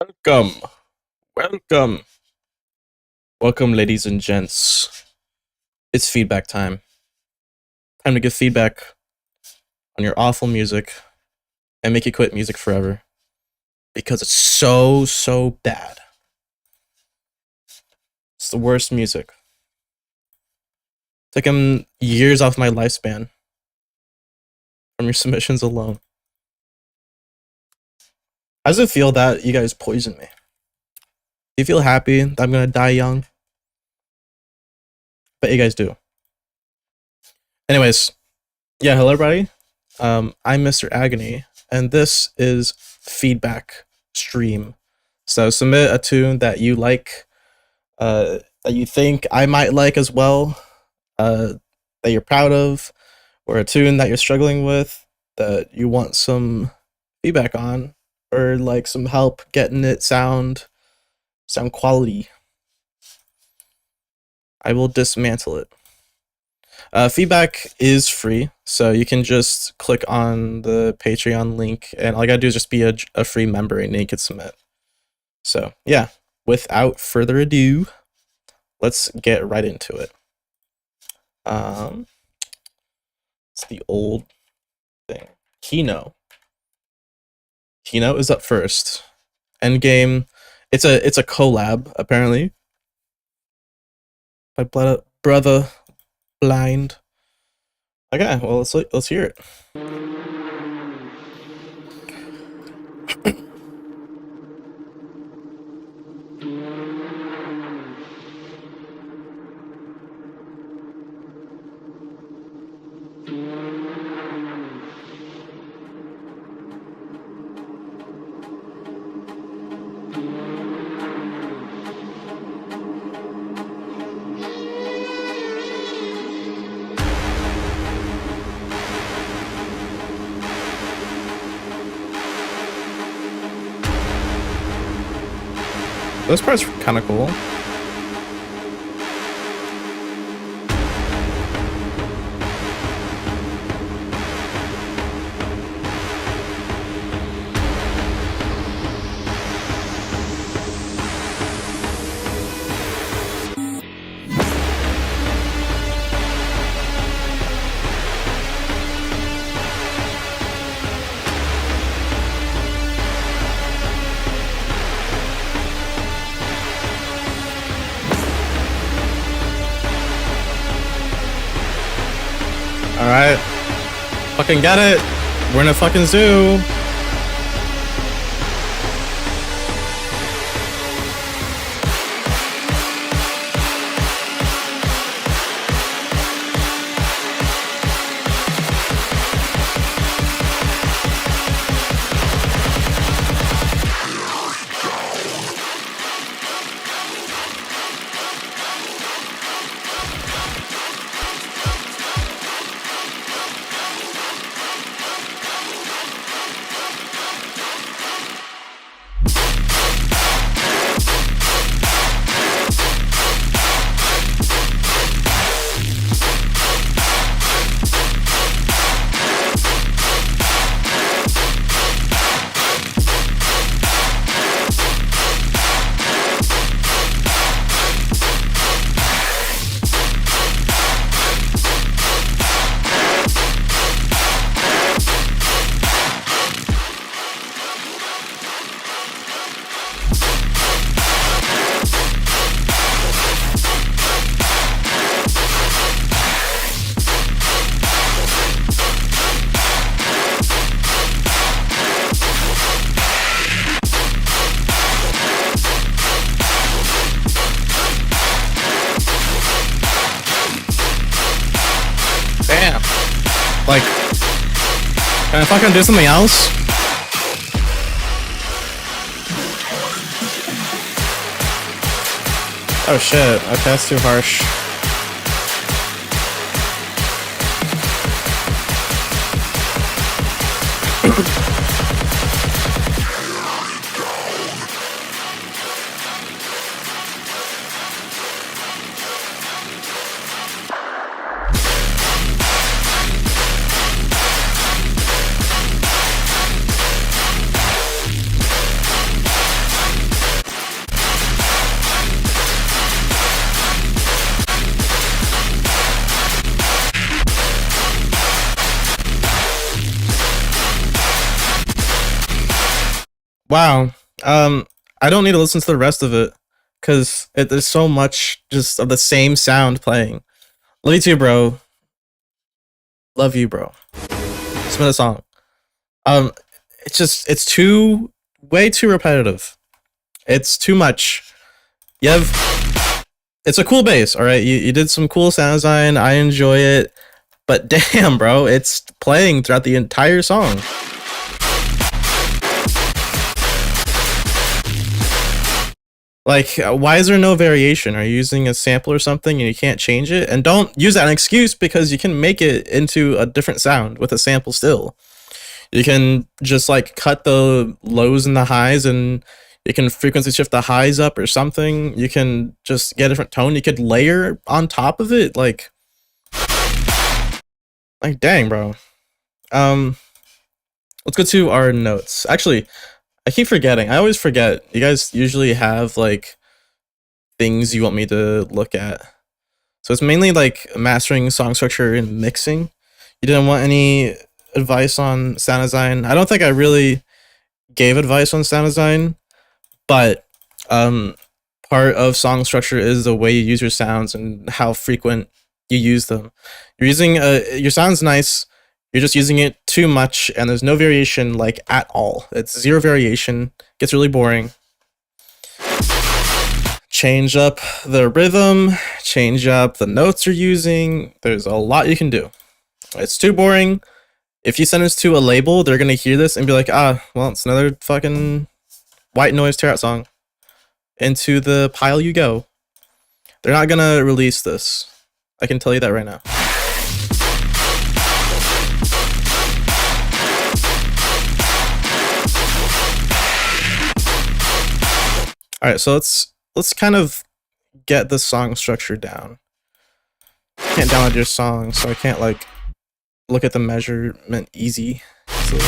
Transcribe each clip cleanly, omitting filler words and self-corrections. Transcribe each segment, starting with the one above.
Welcome, welcome, welcome, ladies and gents. It's feedback time. Time to give feedback on your awful music and make you quit music forever because it's so bad. It's the worst music. Taking years off my lifespan from your submissions alone. How does it feel that you guys poisoned me? Do you feel happy that I'm gonna die young? Bet you guys do. Anyways, yeah, hello everybody. I'm Mr. Agony, and this is feedback stream. So submit a tune that you like, that you think I might like as well, that you're proud of, or a tune that you're struggling with that you want some feedback on, or like some help getting it sound quality. I will dismantle it. Feedback is free, so you can just click on the Patreon link, and all you gotta do is just be a free member, and you can submit. So yeah, without further ado, let's get right into it. It's the old thing. Kino. Kino is up first. Endgame. It's a collab apparently. By Brother Blind. Okay, well let's hear it. Those parts are kind of cool. Alright. Fucking get it. We're in a fucking zoo. Damn. Like, can I fucking do something else? Oh shit, okay, that's too harsh. Wow. I don't need to listen to the rest of it because there's so much just of the same sound playing. Love you too, bro. Love you, bro. Submit a song. Um, it's too way too repetitive. It's too much. You have it's a cool bass, all right. You did some cool sound design. I enjoy it, but damn, bro, it's playing throughout the entire song. Like, why is there no variation? Are you using a sample or something and you can't change it? And don't use that as an excuse because you can make it into a different sound with a sample still. You can just like cut the lows and the highs and you can frequency shift the highs up or something. You can just get a different tone. You could layer on top of it. Like dang, bro. Um, let's go to our notes. Actually, I keep forgetting. I always forget. You guys usually have like things you want me to look at. So it's mainly like mastering, song structure, and mixing. You didn't want any advice on sound design. I don't think I really gave advice on sound design, but um, part of song structure is the way you use your sounds and how frequent you use them. You're using your sound's nice. You're just using it too much, and there's no variation like at all. It's zero variation. Gets really boring. Change up the rhythm, change up the notes you're using. There's a lot you can do. It's too boring. If you send this to a label, they're gonna hear this and be like, ah, well, it's another fucking white noise tear out song. Into the pile you go. They're not gonna release this. I can tell you that right now. All right, so let's kind of get the song structure down. I can't download your song, so I can't like look at the measurement easy. So, is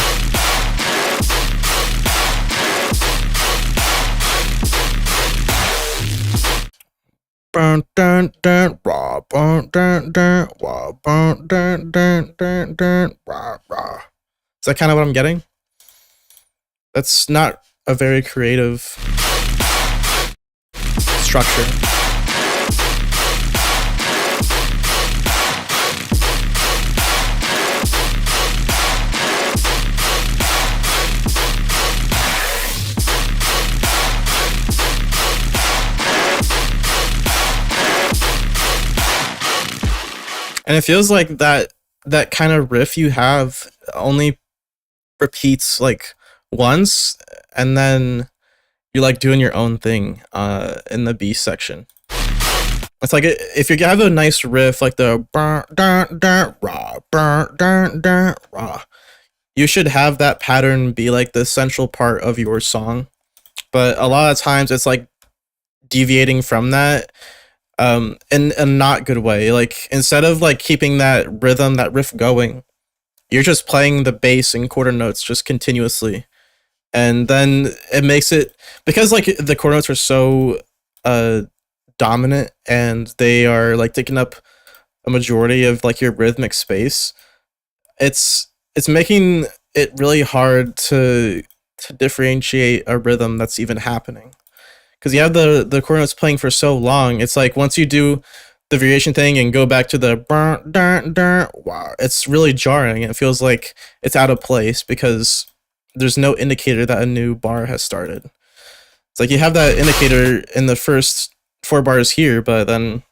that kind of what I'm getting? That's not a very creative structure. And it feels like that kind of riff you have only repeats like once, and then you're like doing your own thing in the B section. It's like if you have a nice riff like the you should have that pattern be like the central part of your song. But a lot of times it's like deviating from that in a not good way. Like instead of like keeping that rhythm, that riff going, you're just playing the bass and quarter notes just continuously. And then it makes it, because like the quarter notes are so dominant and they are like taking up a majority of like your rhythmic space, it's making it really hard to differentiate a rhythm that's even happening. Because you have the quarter notes playing for so long, it's like once you do the variation thing and go back to the wow, it's really jarring. It feels like it's out of place because there's no indicator that a new bar has started. It's like you have that indicator in the first 4 bars here, but then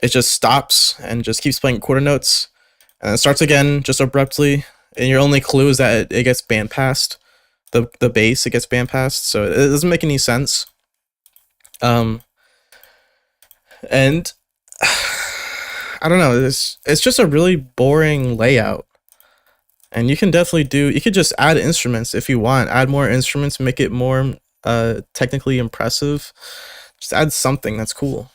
it just stops and just keeps playing quarter notes, and it starts again just abruptly. And your only clue is that it gets bandpassed. The bass, it gets bandpassed, so it doesn't make any sense. And I don't know. It's just a really boring layout. And you can definitely you could just add instruments if you want. Add more instruments, make it more technically impressive. Just add something that's cool.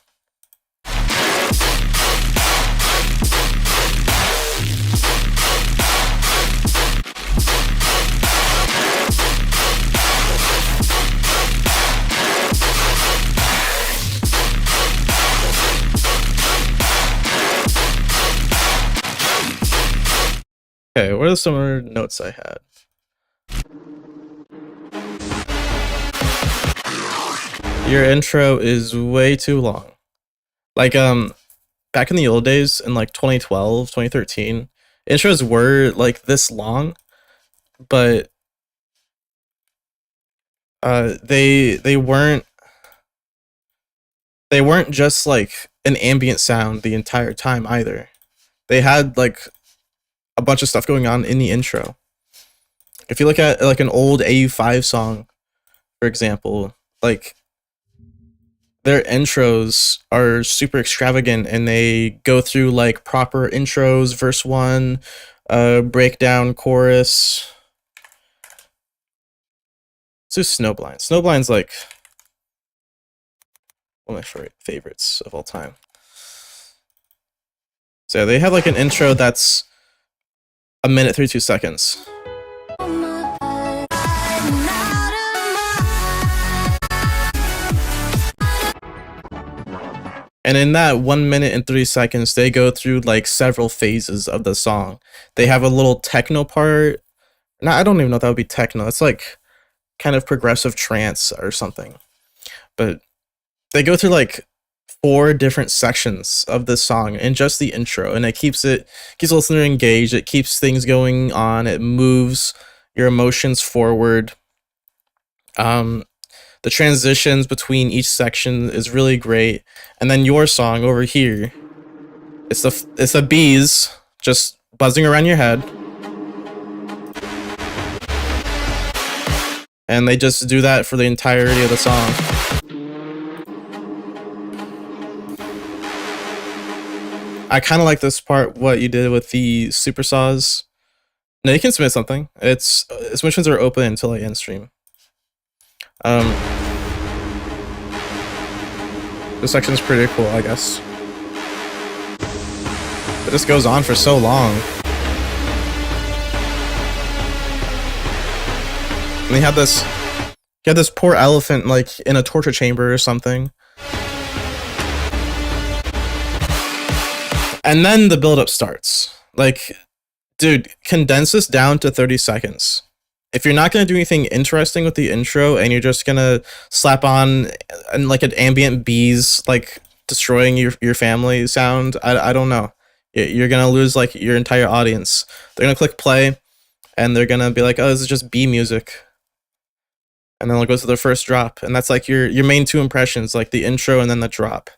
Okay, what are some other notes I had? Your intro is way too long. Like back in the old days in like 2012, 2013, intros were like this long, but they weren't just like an ambient sound the entire time either. They had like a bunch of stuff going on in the intro. If you look at like an old AU5 song, for example, like their intros are super extravagant and they go through like proper intros, verse one, breakdown, chorus. Let's do Snowblind. Snowblind's like one of my favorites of all time. So yeah, they have like an intro that's a minute 32 seconds. And in that 1 minute and 3 seconds, they go through like several phases of the song. They have a little techno part. Now, I don't even know if that would be techno. It's like kind of progressive trance or something. But they go through like 4 different sections of this song in just the intro, and it keeps the listener engaged. It keeps things going on. It moves your emotions forward. The transitions between each section is really great. And then your song over here, it's the bees just buzzing around your head. And they just do that for the entirety of the song. I kind of like this part, what you did with the super saws. No, you can submit something. It's submissions are open until I end stream. This section's pretty cool, I guess. But this goes on for so long. And they had this poor elephant like in a torture chamber or something. And then the build-up starts. Like, dude, condense this down to 30 seconds. If you're not going to do anything interesting with the intro and you're just going to slap on and like an ambient bees like destroying your family sound, I don't know. You're going to lose like your entire audience. They're going to click play and they're going to be like, "Oh, this is just bee music." And then they'll go to the first drop, and that's like your main 2 impressions, like the intro and then the drop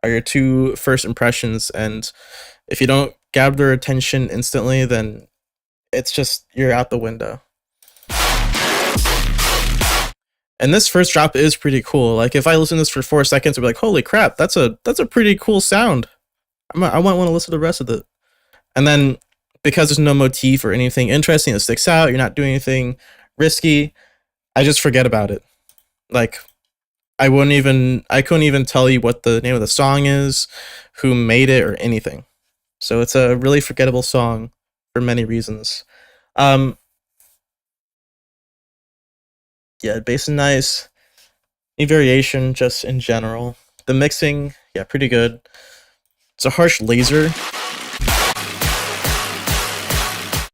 are your 2 first impressions, and if you don't grab their attention instantly, then it's just you're out the window. And this first drop is pretty cool. Like if I listen to this for 4 seconds, I'd be like, "Holy crap, that's a pretty cool sound. I might want to listen to the rest of it." And then because there's no motif or anything interesting that sticks out, you're not doing anything risky, I just forget about it. Like I couldn't even tell you what the name of the song is, who made it, or anything. So it's a really forgettable song for many reasons. Yeah, bass is nice. Any variation just in general. The mixing, yeah, pretty good. It's a harsh laser.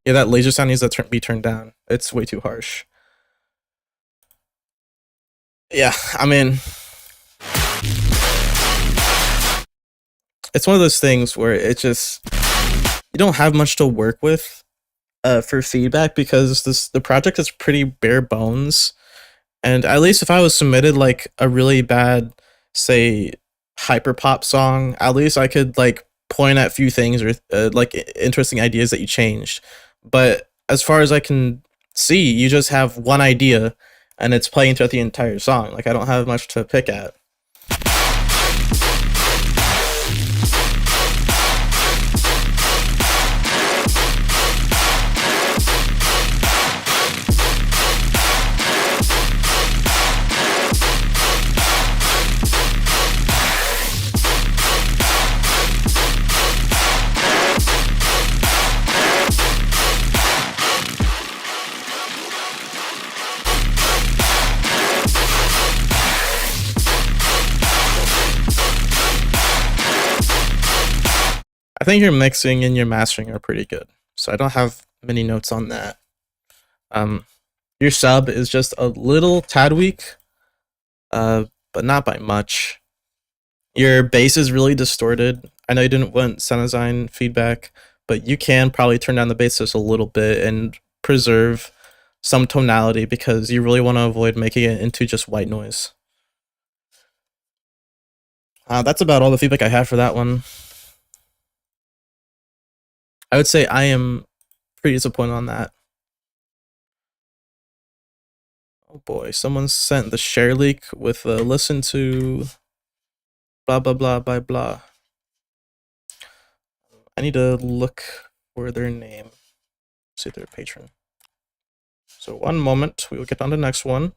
Yeah, that laser sound needs to be turned down. It's way too harsh. Yeah, I mean, it's one of those things where it just, you don't have much to work with for feedback because the project is pretty bare bones. And at least if I was submitted like a really bad, say, hyperpop song, at least I could like point at a few things or like interesting ideas that you changed. But as far as I can see, you just have one idea and it's playing throughout the entire song. Like I don't have much to pick at. I think your mixing and your mastering are pretty good, so I don't have many notes on that. Your sub is just a little tad weak, but not by much. Your bass is really distorted. I know you didn't want Sennheiser feedback, but you can probably turn down the bass just a little bit and preserve some tonality because you really want to avoid making it into just white noise. That's about all the feedback I had for that one. I would say I am pretty disappointed on that. Oh boy, someone sent the share leak with a listen to blah blah blah blah blah. I need to look for their name. See their patron. So one moment, we will get on to the next one.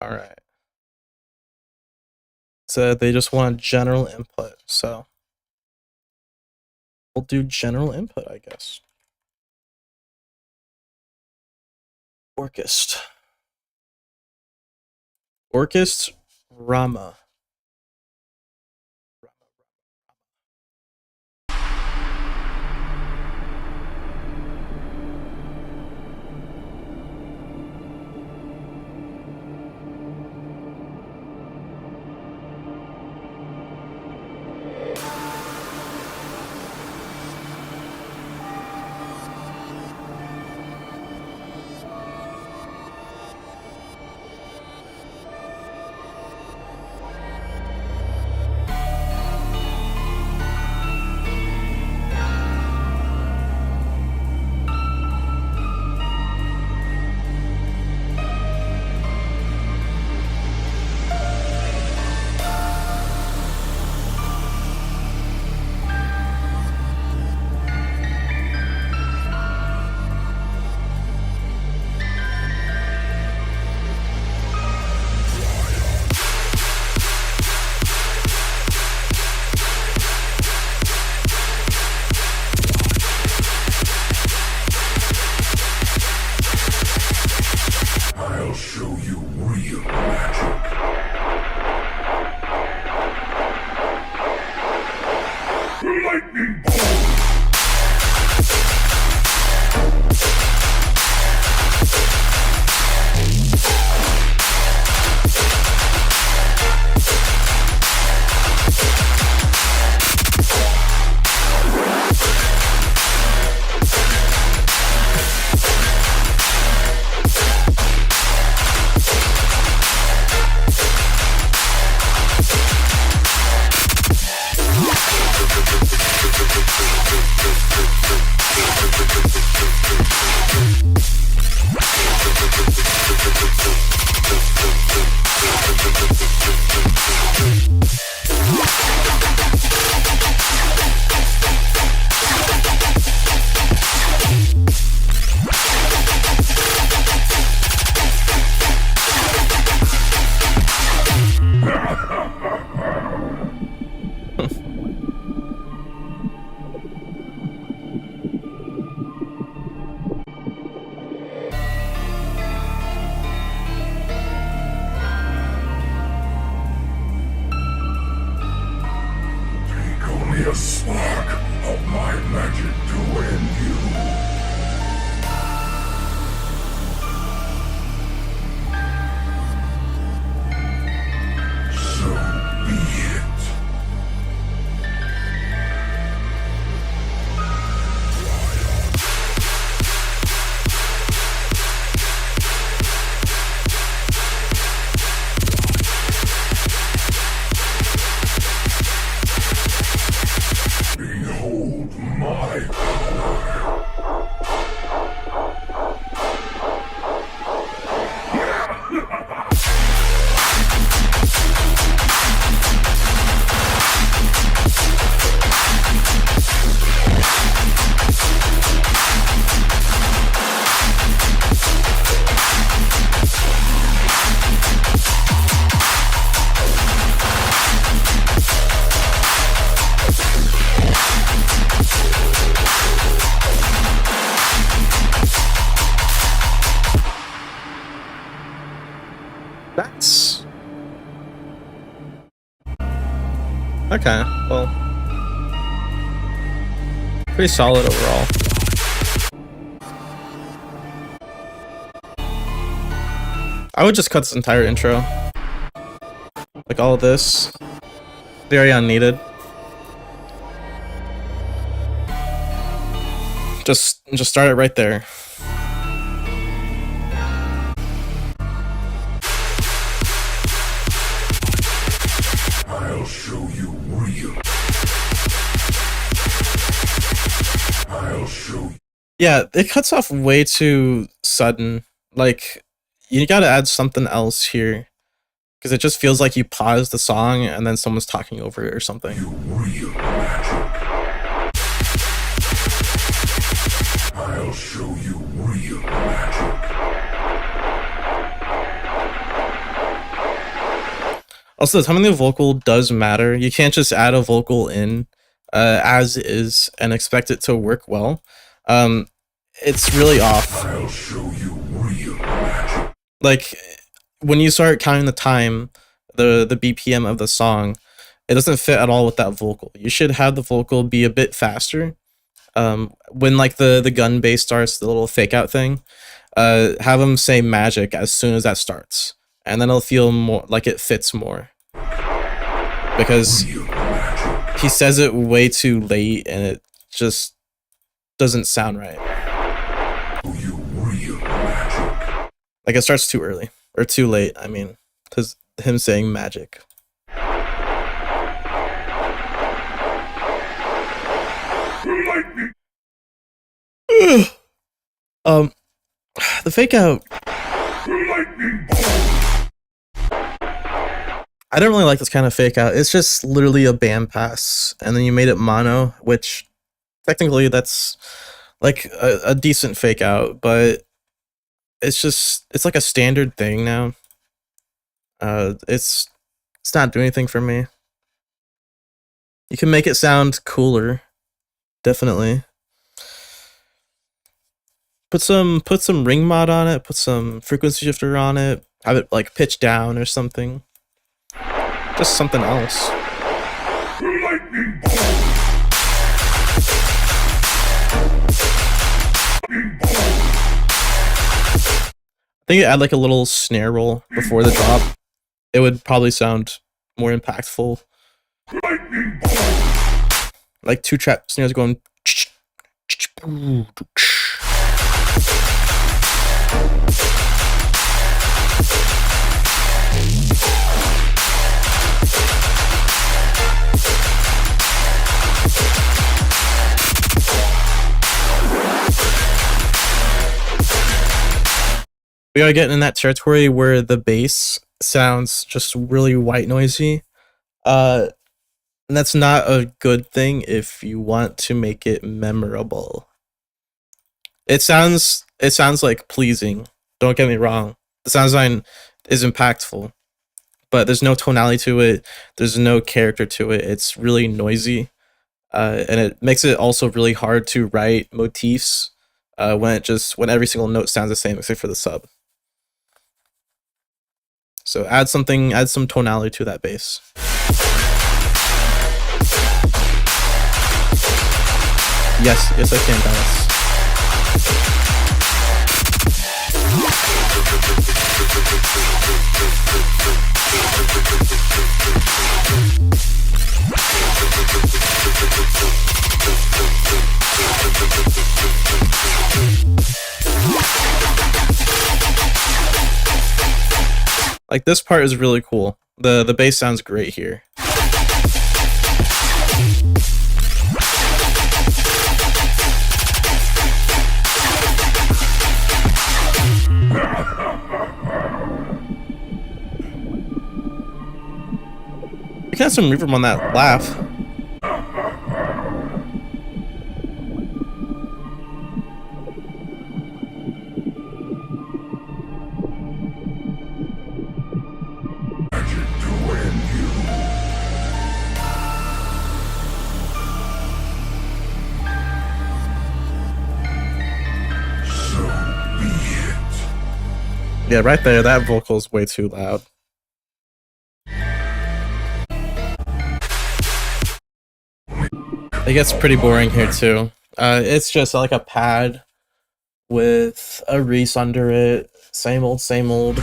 All right. So they just want general input. So we'll do general input, I guess. Orchest. Orchest Rama. I'll show you real magic. Lightning bolt! A spark of my magic to end you. So be it. Behold my power. Okay, well, pretty solid overall. I would just cut this entire intro. Like all of this. Very unneeded. Just start it right there. I'll show you real. I'll show you. Yeah, it cuts off way too sudden. Like, you gotta add something else here. Because it just feels like you pause the song and then someone's talking over it or something. You real magic. I'll show you real magic. Also, the timing of the vocal does matter. You can't just add a vocal in as is and expect it to work well. It's really off. I'll show you real magic. Like, when you start counting the time, the BPM of the song, it doesn't fit at all with that vocal. You should have the vocal be a bit faster. When like the gun bass starts, the little fake out thing, have them say magic as soon as that starts, and then it'll feel more like it fits more. Because he says it way too late and it just doesn't sound right. You real magic. Like it starts too early or too late. I mean, because him saying magic. Lightning. The fake out. Lightning. I don't really like this kind of fake out. It's just literally a band pass, and then you made it mono, which technically that's like a decent fake out, but it's like a standard thing now. It's not doing anything for me. You can make it sound cooler, definitely. Put some ring mod on it, put some frequency shifter on it, have it like pitch down or something. Just something else. Lightning. I think you add like a little snare roll before the drop. It would probably sound more impactful. Lightning. Like 2 trap snares going. We are getting in that territory where the bass sounds just really white noisy. And that's not a good thing if you want to make it memorable. It sounds like pleasing. Don't get me wrong. The sound design is impactful, but there's no tonality to it. There's no character to it. It's really noisy, and it makes it also really hard to write motifs when every single note sounds the same except for the sub. So add some tonality to that bass. Yes, I can, Dallas. Like this part is really cool. The bass sounds great here. You can have some reverb on that laugh. Yeah, right there, that vocal is way too loud. It gets pretty boring here too. It's just like a pad with a Reese under it. Same old, same old.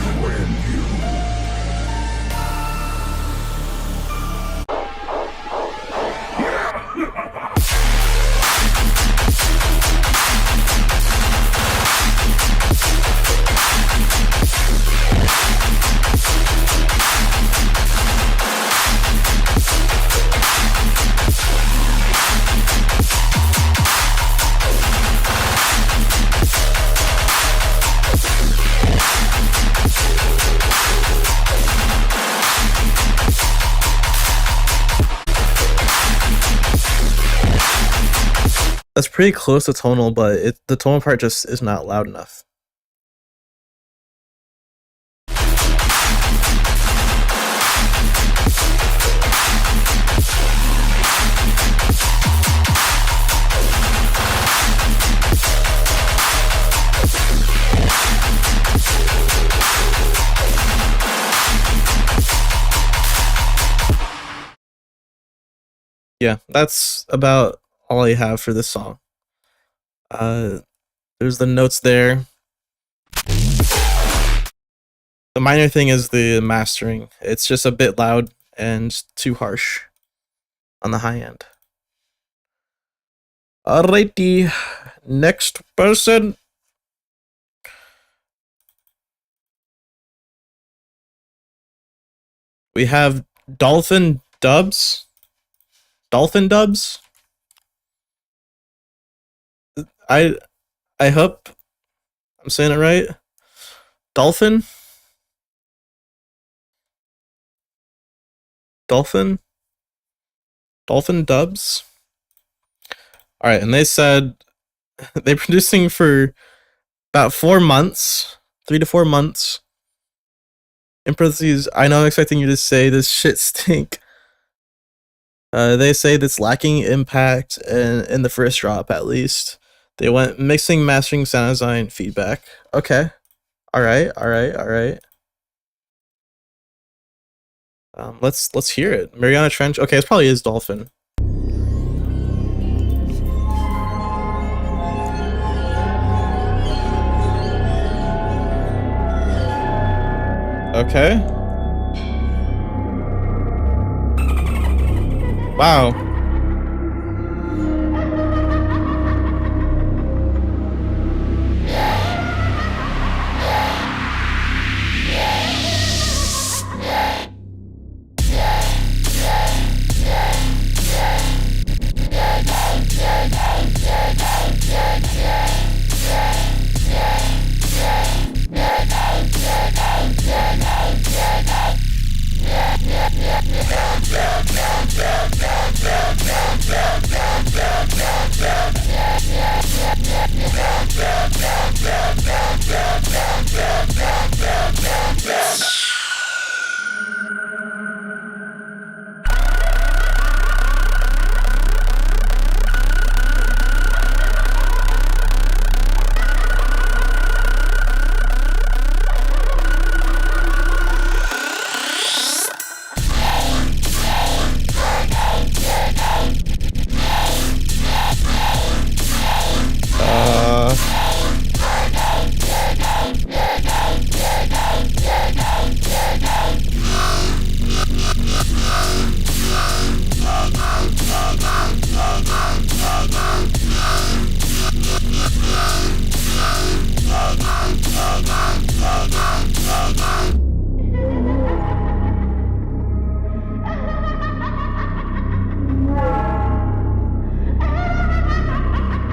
That's pretty close to tonal, but the tonal part just is not loud enough. Yeah, that's about all I have for this song. There's the notes there. The minor thing is the mastering. It's just a bit loud and too harsh on the high end. Alrighty, next person. We have Dolphin Dubs. Dolphin Dubs. I hope I'm saying it right. Dolphin. Dolphin Dubs. All right, and they said they're producing for about 4 months, 3 to 4 months. In parentheses, I know I'm expecting you to say this shit stink. They say that's lacking impact in the first drop, at least. They went mixing, mastering, sound design, feedback. Okay. Alright. Let's hear it. Mariana Trench. Okay, it probably is Dolphin. Okay. Wow.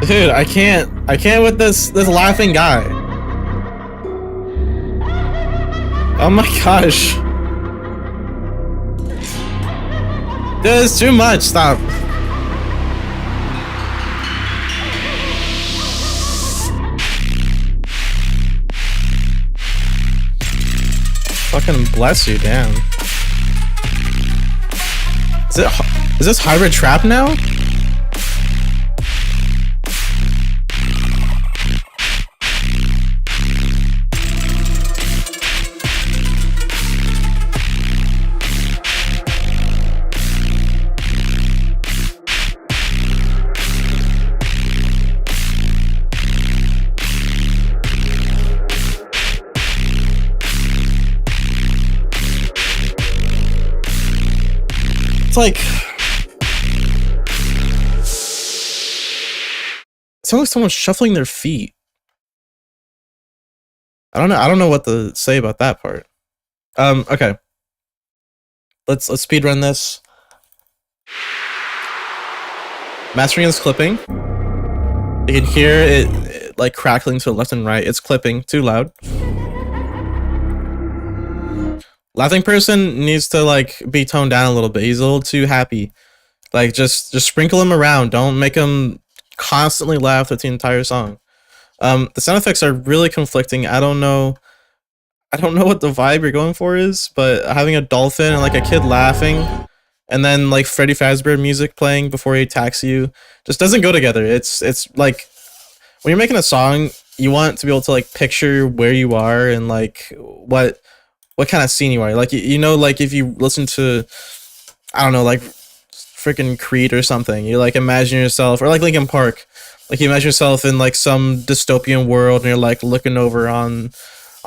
Dude, I can't with this laughing guy. Oh my gosh. Dude, it's too much, stop. Fucking bless you, damn. Is this hybrid trap now? like it sounds like someone's shuffling their feet. I don't know what to say about that part. Okay. Let's speed run this. Mastering is clipping. You can hear it like crackling to the left and right. It's clipping too loud. Laughing person needs to like be toned down a little bit. He's a little too happy. Like just sprinkle him around. Don't make him constantly laugh through the entire song. The sound effects are really conflicting. I don't know what the vibe you're going for is, but having a dolphin and like a kid laughing and then like Freddy Fazbear music playing before he attacks you just doesn't go together. It's like when you're making a song, you want to be able to like picture where you are and like what kind of scene you are. Like you know, like if you listen to, I don't know, like freaking Creed or something, you like imagine yourself, or like Linkin Park, like you imagine yourself in like some dystopian world and you're like looking over on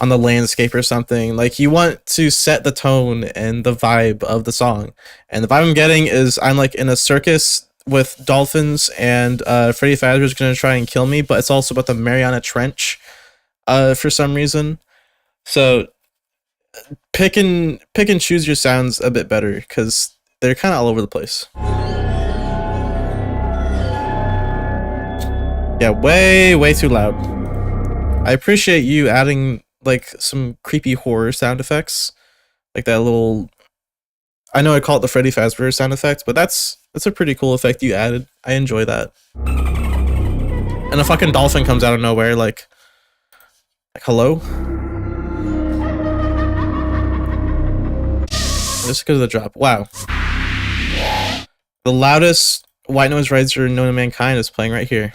the landscape or something. Like you want to set the tone and the vibe of the song, and the vibe I'm getting is I'm like in a circus with dolphins and Freddy Fazbear is gonna try and kill me, but it's also about the Mariana Trench for some reason. So pick and choose your sounds a bit better because they're kind of all over the place. Yeah, way too loud. I appreciate you adding like some creepy horror sound effects, like that little. I know I call it the Freddy Fazbear sound effect, but that's a pretty cool effect you added. I enjoy that. And a fucking dolphin comes out of nowhere, like hello. Just because of the drop. Wow. The loudest white noise riser known to mankind is playing right here.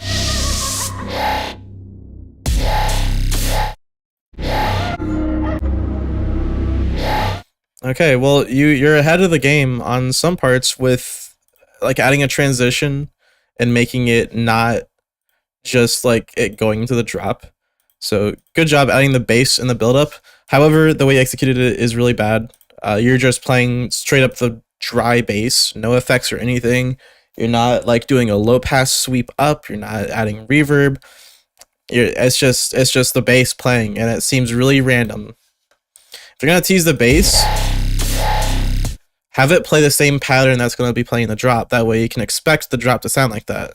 Okay, well you're ahead of the game on some parts with like adding a transition and making it not just like it going into the drop. So good job adding the bass and the build up. However, the way you executed it is really bad. You're just playing straight up the dry bass, no effects or anything. You're not like doing a low pass sweep up. You're not adding reverb. It's just the bass playing, and it seems really random. If you're gonna tease the bass, have it play the same pattern that's gonna be playing the drop. That way you can expect the drop to sound like that.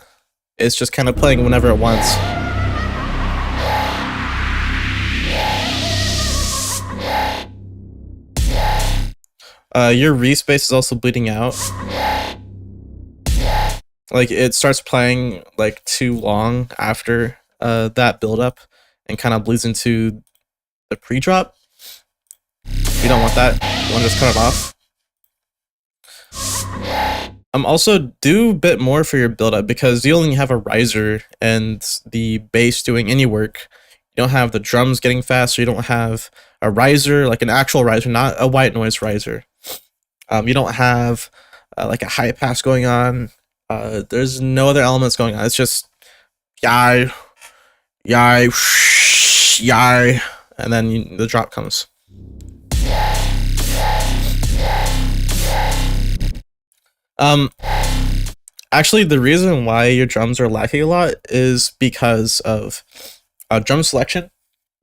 It's just kind of playing whenever it wants. Your respace is also bleeding out. Like it starts playing like too long after that build up and kind of bleeds into the pre-drop. You don't want that. You want to just cut it off. Also do a bit more for your build up because you only have a riser and the bass doing any work. You don't have the drums getting faster. You don't have a riser, like an actual riser, not a white noise riser. You don't have like a high pass going on. There's no other elements going on. It's just yai, yai, yai, and then the drop comes. Actually, the reason why your drums are lacking a lot is because of drum selection.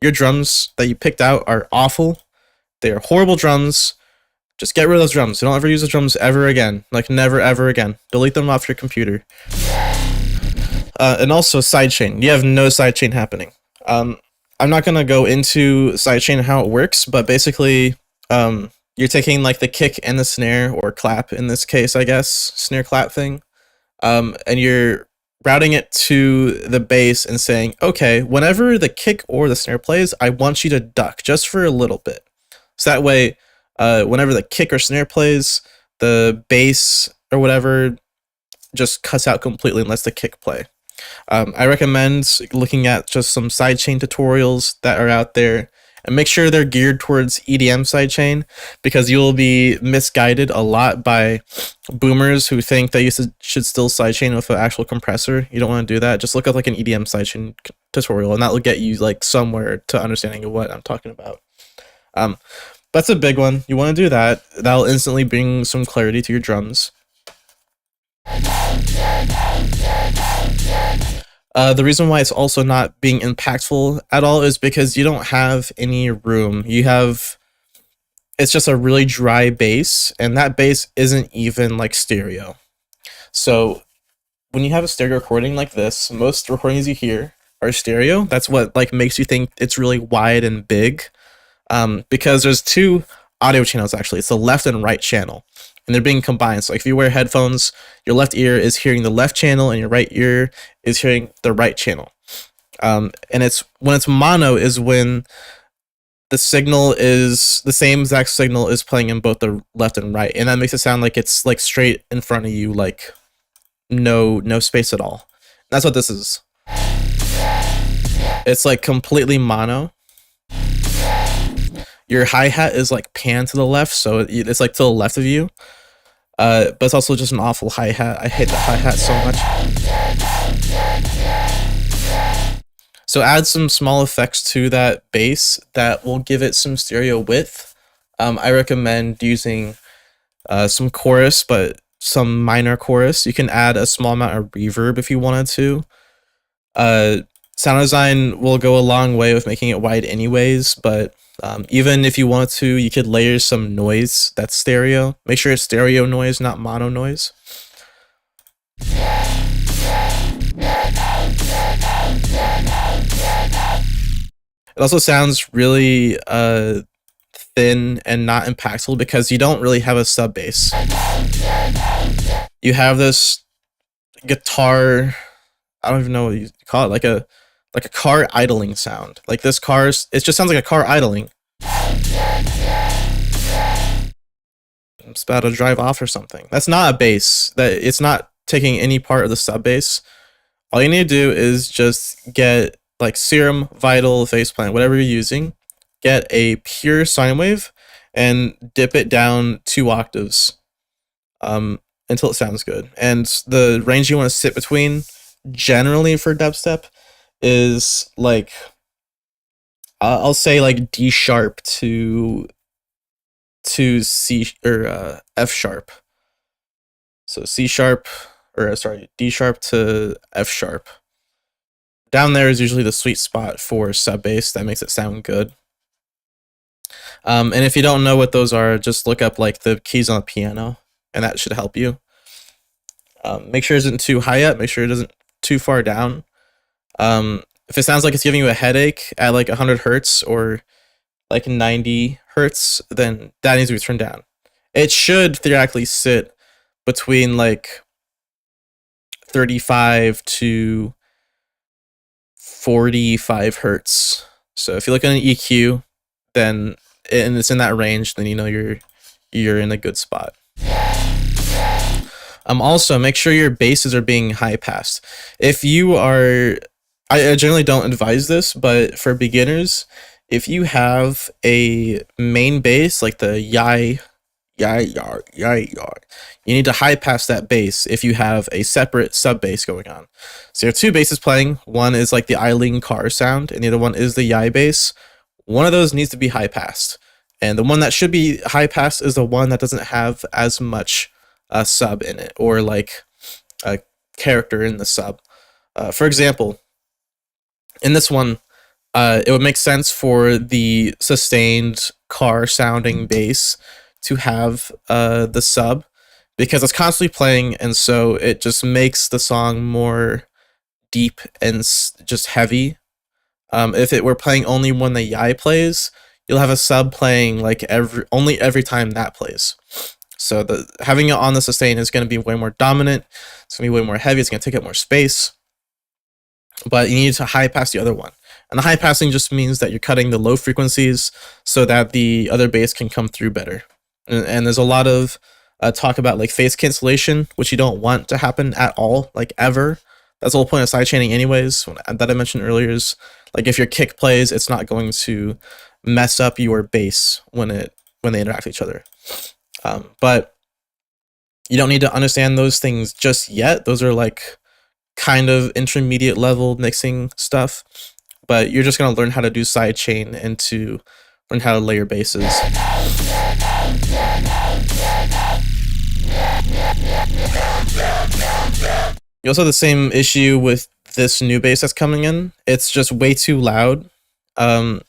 Your drums that you picked out are awful. They are horrible drums. Just get rid of those drums. Don't ever use the drums ever again. Like never ever again. Delete them off your computer. And also sidechain. You have no sidechain happening. I'm not gonna go into sidechain and how it works, but basically, you're taking like the kick and the snare, or clap in this case, I guess, snare clap thing, and you're routing it to the bass and saying, okay, whenever the kick or the snare plays, I want you to duck just for a little bit. So that way, whenever the kick or snare plays, the bass or whatever just cuts out completely and lets the kick play. I recommend looking at just some sidechain tutorials that are out there and make sure they're geared towards EDM sidechain, because you'll be misguided a lot by boomers who think that you should still sidechain with an actual compressor. You don't want to do that. Just look up like an EDM sidechain tutorial, and that will get you like somewhere to understanding of what I'm talking about. That's a big one. You want to do that. That'll instantly bring some clarity to your drums. The reason why it's also not being impactful at all is because you don't have any room. It's just a really dry bass, and that bass isn't even like stereo. So when you have a stereo recording like this, most recordings you hear are stereo. That's what like makes you think it's really wide and big. Because there's two audio channels actually. It's the left and right channel, and they're being combined. So like if you wear headphones, your left ear is hearing the left channel, and your right ear is hearing the right channel. And it's when it's mono is when the signal is the same exact signal is playing in both the left and right, and that makes it sound like it's like straight in front of you, like no space at all. That's what this is. It's like completely mono. Your hi-hat is like panned to the left, so it's like to the left of you. But it's also just an awful hi-hat. I hate the hi-hat so much. So add some small effects to that bass that will give it some stereo width. I recommend using some chorus, but some minor chorus. You can add a small amount of reverb if you wanted to. Sound design will go a long way with making it wide anyways, but even if you want to, you could layer some noise that's stereo. Make sure it's stereo noise, not mono noise. It also sounds really thin and not impactful because you don't really have a sub bass. You have this guitar, I don't even know what you call it, like a car idling sound. Like this car's, it just sounds like a car idling. It's about to drive off or something. That's not a bass. It's not taking any part of the sub bass. All you need to do is just get like Serum, Vital, Faceplant, whatever you're using, get a pure sine wave and dip it down 2 octaves until it sounds good. And the range you want to sit between generally for dubstep is like I'll say like D sharp to C or F sharp. So D sharp to F sharp. Down there is usually the sweet spot for sub bass that makes it sound good. And if you don't know what those are, just look up like the keys on the piano, and that should help you. Make sure it isn't too high up. Make sure it isn't too far down. If it sounds like it's giving you a headache at like 100 hertz or like 90 hertz, then that needs to be turned down. It should theoretically sit between like 35 to 45 hertz. So if you look at an EQ, then and it's in that range, then you know you're in a good spot. Also make sure your basses are being high passed. If you are, I generally don't advise this, but for beginners, if you have a main bass like the yai, you need to high pass that bass if you have a separate sub bass going on. So you have 2 basses playing. One is like the idling car sound, and the other one is the yai bass. One of those needs to be high passed, and the one that should be high passed is the one that doesn't have as much sub in it, or like a character in the sub. For example, in this one, it would make sense for the sustained car sounding bass to have the sub, because it's constantly playing, and so it just makes the song more deep and just heavy. If it were playing only when the yai plays, you'll have a sub playing like every time that plays. So having it on the sustain is going to be way more dominant. It's going to be way more heavy. It's going to take up more space. But you need to high pass the other one. And the high passing just means that you're cutting the low frequencies so that the other bass can come through better. And there's a lot of talk about like phase cancellation, which you don't want to happen at all, like ever. That's the whole point of sidechaining anyways, that I mentioned earlier, is like if your kick plays, it's not going to mess up your bass when they interact with each other. But you don't need to understand those things just yet. Those are like kind of intermediate level mixing stuff, but you're just going to learn how to do sidechain and to learn how to layer basses. You also have the same issue with this new bass that's coming in. It's just way too loud. You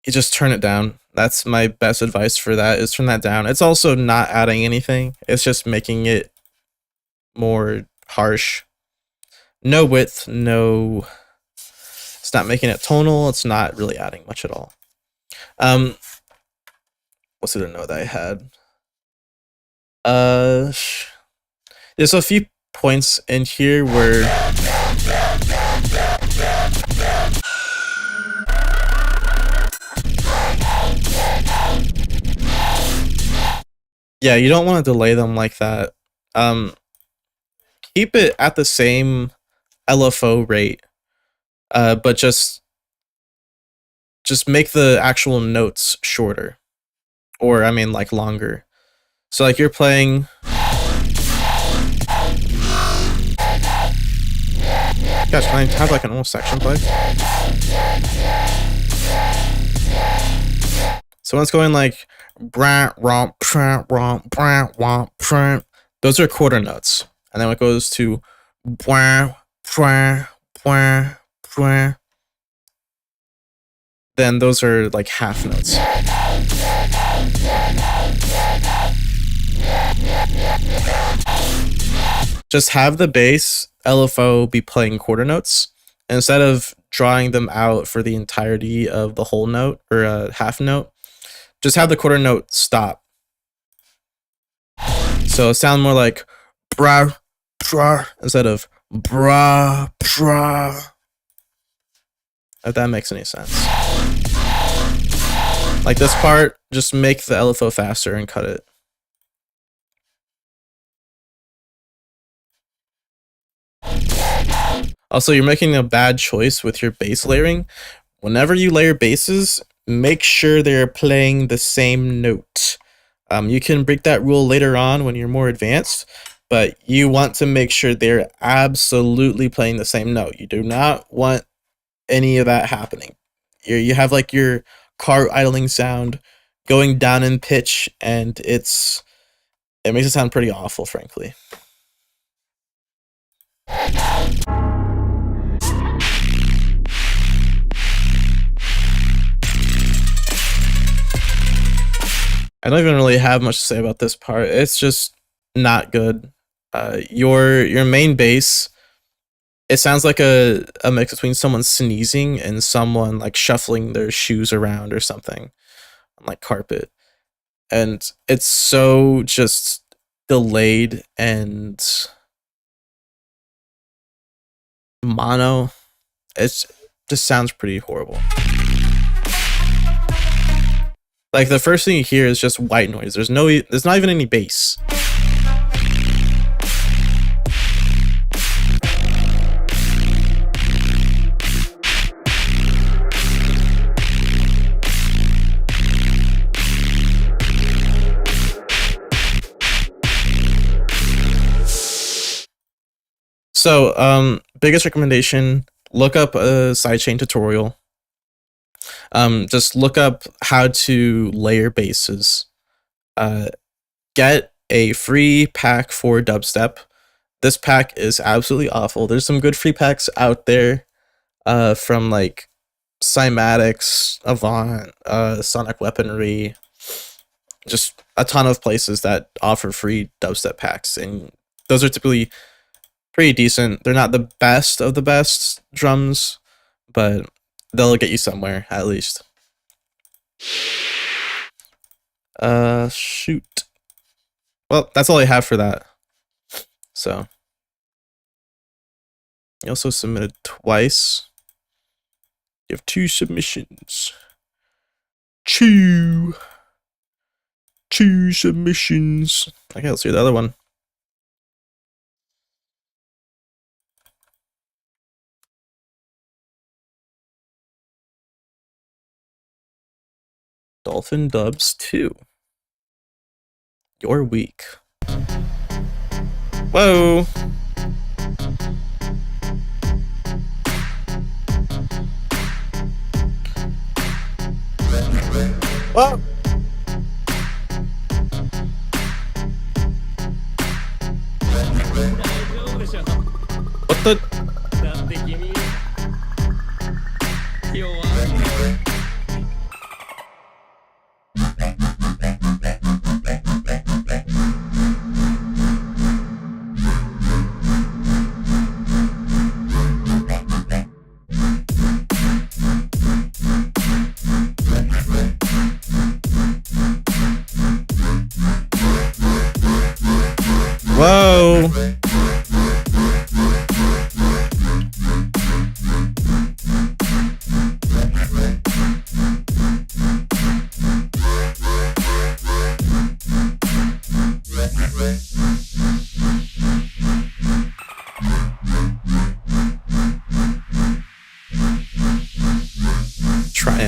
just turn it down. That's my best advice for that, is turn that down. It's also not adding anything. It's just making it more harsh. No width, no... It's not making it tonal. It's not really adding much at all. What's the other note that I had? There's a few points in here where... Yeah, you don't want to delay them like that. Keep it at the same LFO rate, but just make the actual notes shorter, or I mean like longer. So like you're playing. Gosh, can I have like an whole section play? So when it's going like those are quarter notes, and then when it goes to then those are like half notes. Just have the bass LFO be playing quarter notes instead of drawing them out for the entirety of the whole note or a half note. Just have the quarter note stop. So sound more like bra, bra instead of bra, bra. If that makes any sense. Like this part, just make the LFO faster and cut it. Also, you're making a bad choice with your bass layering. Whenever you layer basses, make sure they're playing the same note. You can break that rule later on when you're more advanced, but you want to make sure they're absolutely playing the same note. You do not want any of that happening. You have like your car idling sound going down in pitch, and it makes it sound pretty awful, frankly. I don't even really have much to say about this part. It's just not good. Your main bass, it sounds like a mix between someone sneezing and someone like shuffling their shoes around or something on like carpet. And it's so just delayed and mono. It just sounds pretty horrible. Like the first thing you hear is just white noise. There's not even any bass. So, biggest recommendation, look up a sidechain tutorial. Just look up how to layer basses. Get a free pack for dubstep. This pack is absolutely awful. There's some good free packs out there from like Cymatics, Avant, Sonic Weaponry, just a ton of places that offer free dubstep packs, and those are typically pretty decent. They're not the best of the best drums, but they'll get you somewhere, at least. Shoot. Well, that's all I have for that. So. You also submitted twice. You have 2 submissions. 2 submissions. Okay, let's do the other one. Dolphin Dubs 2. You're weak. Whoa! Whoa!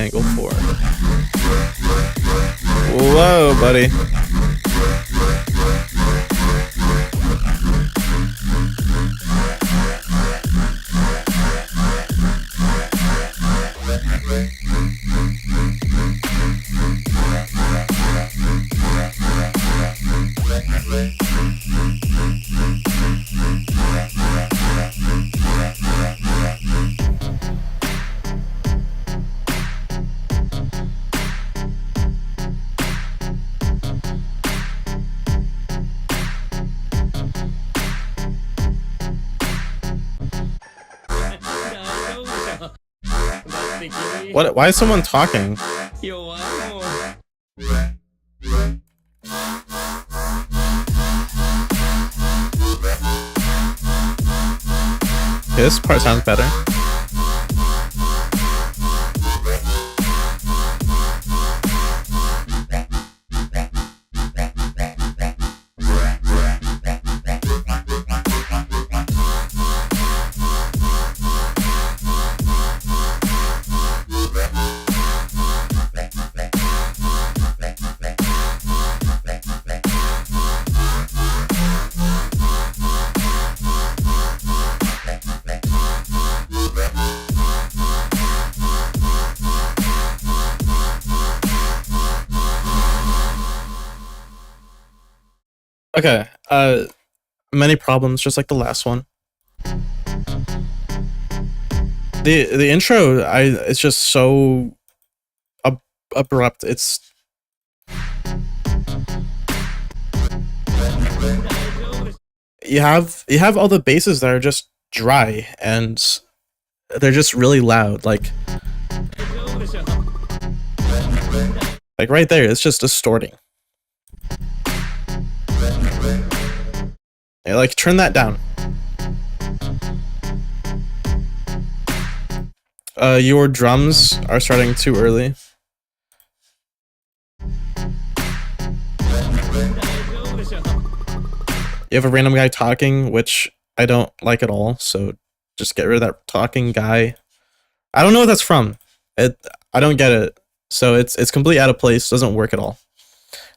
angle for. Whoa, buddy. What? Why is someone talking? Okay, this part sounds better. Okay, many problems, just like the last one. The intro, it's just so abrupt. It's you have all the basses that are just dry and they're just really loud. Like right there, it's just distorting. Yeah, like turn that down. Your drums are starting too early. You have a random guy talking, which I don't like at all, so just get rid of that talking guy. I don't know what that's from. I don't get it. So it's completely out of place, doesn't work at all.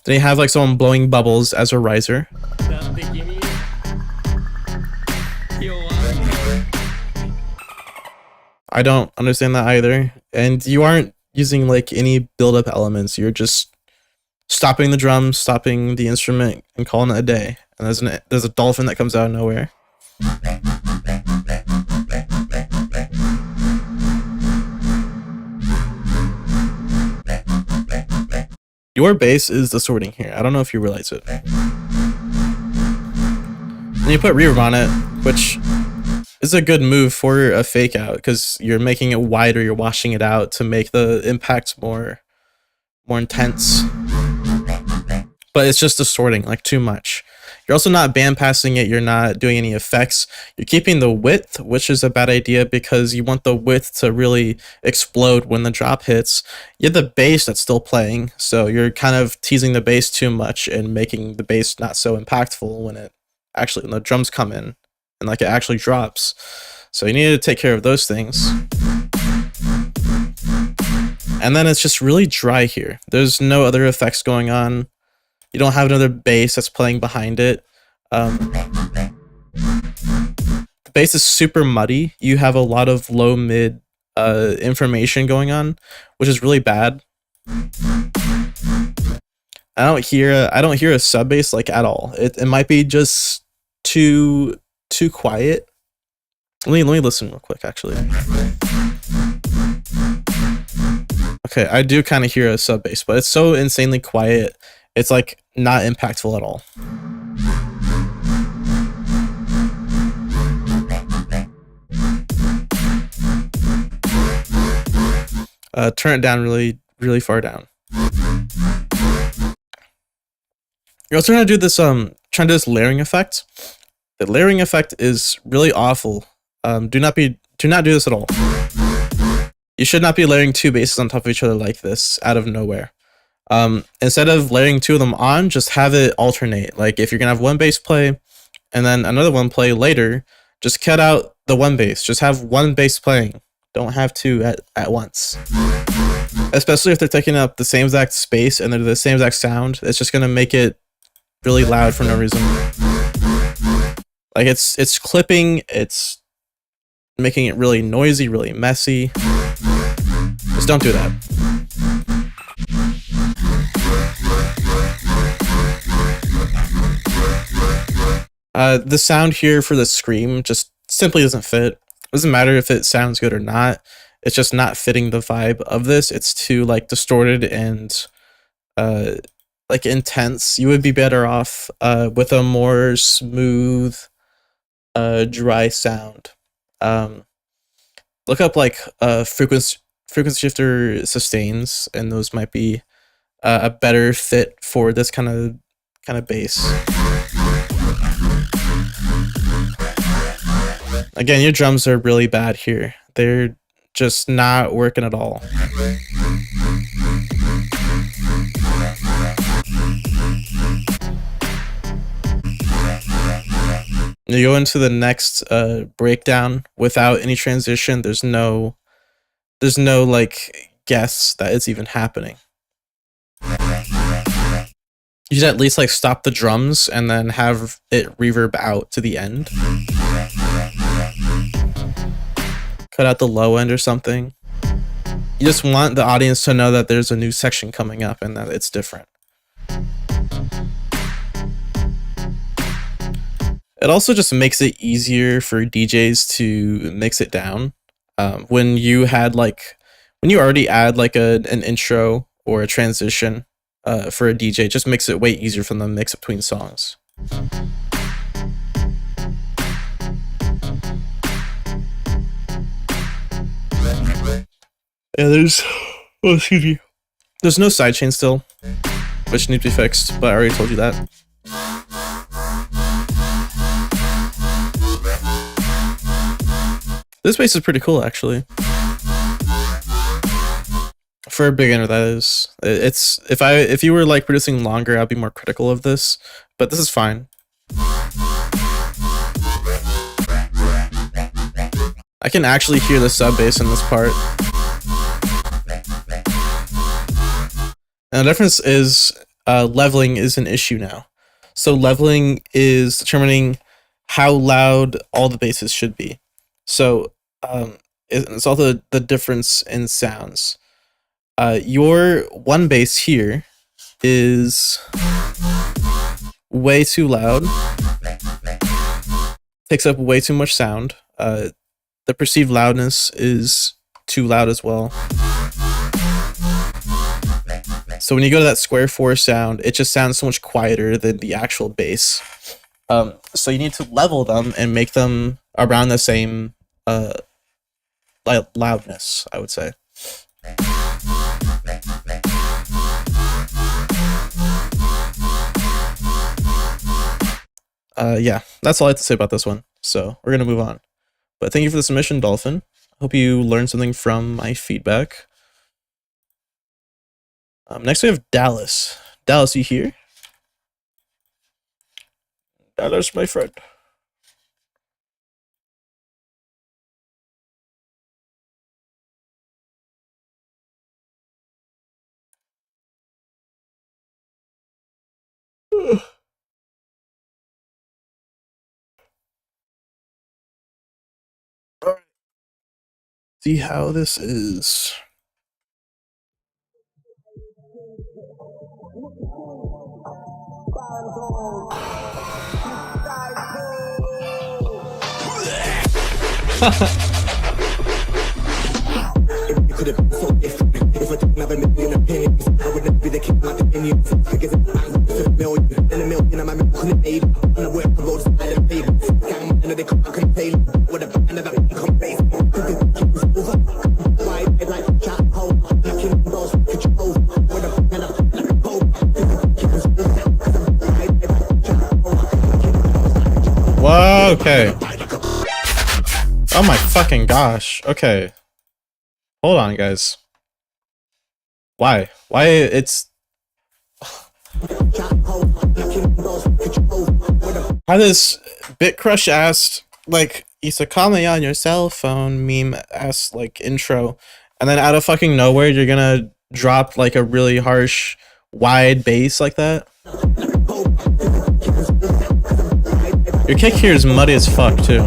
Then you have like someone blowing bubbles as a riser. I don't understand that either. And you aren't using like any build-up elements. You're just stopping the drums, stopping the instrument, and calling it a day. And there's a dolphin that comes out of nowhere. Your bass is distorting here. I don't know if you realize it. And you put reverb on it, which is a good move for a fake out because you're making it wider, you're washing it out to make the impact more intense. But it's just distorting like too much. You're also not bandpassing it, you're not doing any effects. You're keeping the width, which is a bad idea because you want the width to really explode when the drop hits. You have the bass that's still playing, so you're kind of teasing the bass too much and making the bass not so impactful when the drums come in and like it actually drops. So you need to take care of those things. And then it's just really dry here. There's no other effects going on. You don't have another bass that's playing behind it. The bass is super muddy. You have a lot of low mid information going on, which is really bad. I don't hear a sub bass like at all. It might be just too quiet. Let me listen real quick actually. Okay, I do kind of hear a sub bass, but it's so insanely quiet. It's like not impactful at all. Turn it down really far down. You're also trying to do this layering effect. The layering effect is really awful. Do not do this at all. You should not be layering two basses on top of each other like this out of nowhere. Instead of layering two of them on, just have it alternate. Like if you're gonna have one bass play and then another one play later, just cut out the one bass. Just have one bass playing. Don't have two at once. Especially if they're taking up the same exact space and they're the same exact sound, it's just gonna make it really loud for no reason. Like it's clipping, it's making it really noisy, really messy. Just don't do that. The sound here for the scream just simply doesn't fit. It doesn't matter if it sounds good or not. It's just not fitting the vibe of this. It's too like distorted and like intense. You would be better off with a more smooth, dry sound. Look up like frequency shifter sustains, and those might be a better fit for this kind of bass. Again, your drums are really bad here. They're just not working at all. You go into the next breakdown without any transition. There's no like guess that it's even happening. You should at least like stop the drums and then have it reverb out to the end. Cut out the low end or something. You just want the audience to know that there's a new section coming up and that it's different. It also just makes it easier for DJs to mix it down. When you already add like an intro or a transition for a DJ, it just makes it way easier for them to mix between songs. Yeah, there's no sidechain still, which needs to be fixed, but I already told you that. This bass is pretty cool, actually. For a beginner, that is. It's if you were like producing longer, I'd be more critical of this, but this is fine. I can actually hear the sub bass in this part. And the difference is leveling is an issue now. So leveling is determining how loud all the basses should be. So it's all the difference in sounds. Your one bass here is way too loud. Takes up way too much sound. The perceived loudness is too loud as well. So when you go to that square 4 sound, it just sounds so much quieter than the actual bass. So you need to level them and make them around the same loudness, I would say. Yeah, that's all I have to say about this one. So we're gonna move on. But thank you for the submission, Dolphin. Hope you learned something from my feedback. Next we have Dallas. Dallas, you here? Dallas, my friend. Alright. See how this is. Could have been so different if I didn't have a million opinions. I wouldn't be the king of my opinions. I guess if I was a million and a million, I'm a couldn't pay. I'm the way I rode side of the pavement. Can't and they come back and pay. What a band of that come base. Why I like chat hole? I can those control. What a band of that hole. Whoa, okay. Oh my fucking gosh. Okay. Hold on, guys. Why? Why it's... How this BitCrush asked, like, Isakame on your cell phone meme asked, like, intro, and then out of fucking nowhere, you're gonna drop like a really harsh, wide bass like that. Your kick here is muddy as fuck too.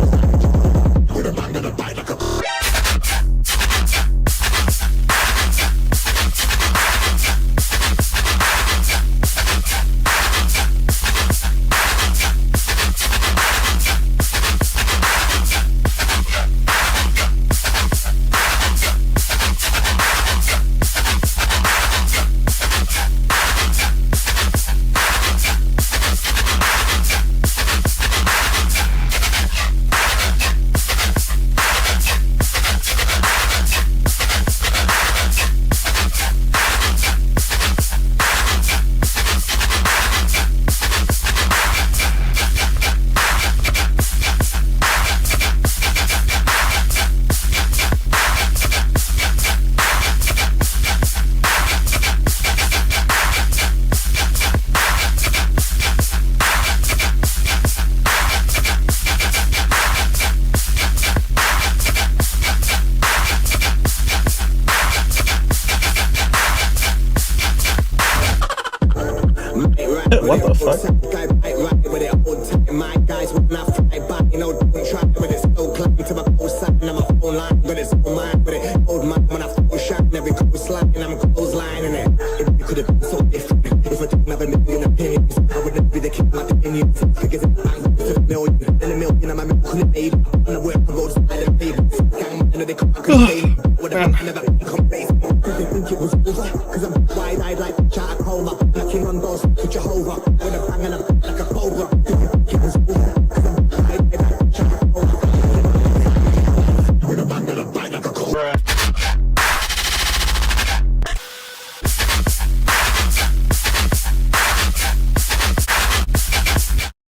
What the fuck?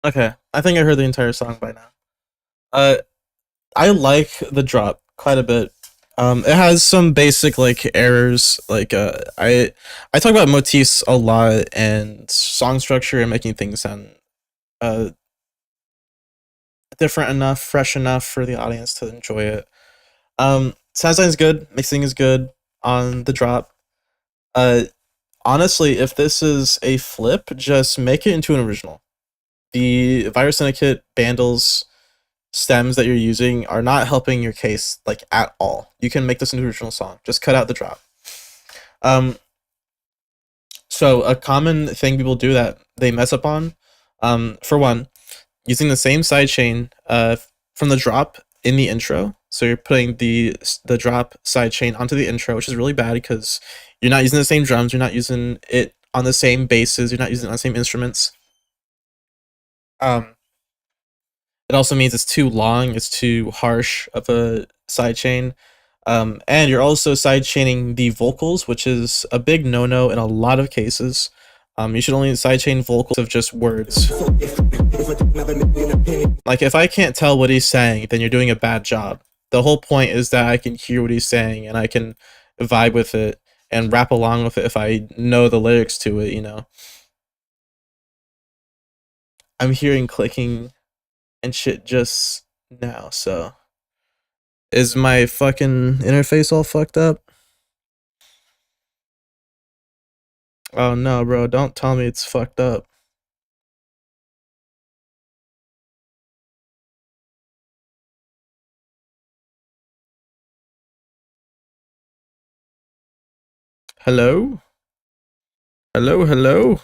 Okay, I think I heard the entire song by now. I like the drop quite a bit. It has some basic like errors. Like I talk about motifs a lot and song structure and making things sound uh different enough, fresh enough for the audience to enjoy it. Sound design is good, mixing is good on the drop. Uh, Honestly, if this is a flip, just make it into an original. The Virus Syndicate bandles stems that you're using are not helping your case like at all. You can make this an original song. Just cut out the drop. So a common thing people do that they mess up on, for one, using the same sidechain from the drop in the intro. So you're putting the drop sidechain onto the intro, which is really bad because you're not using the same drums, you're not using it on the same basses, you're not using it on the same instruments. It also means it's too long, it's too harsh of a sidechain. And you're also sidechaining the vocals, which is a big no-no in a lot of cases. You should only sidechain vocals of just words. Like, if I can't tell what he's saying, then you're doing a bad job. The whole point is that I can hear what he's saying, and I can vibe with it, and rap along with it if I know the lyrics to it, you know? I'm hearing clicking and shit just now, so... Is my fucking interface all fucked up? Oh no, bro, don't tell me it's fucked up. Hello? Hello, hello?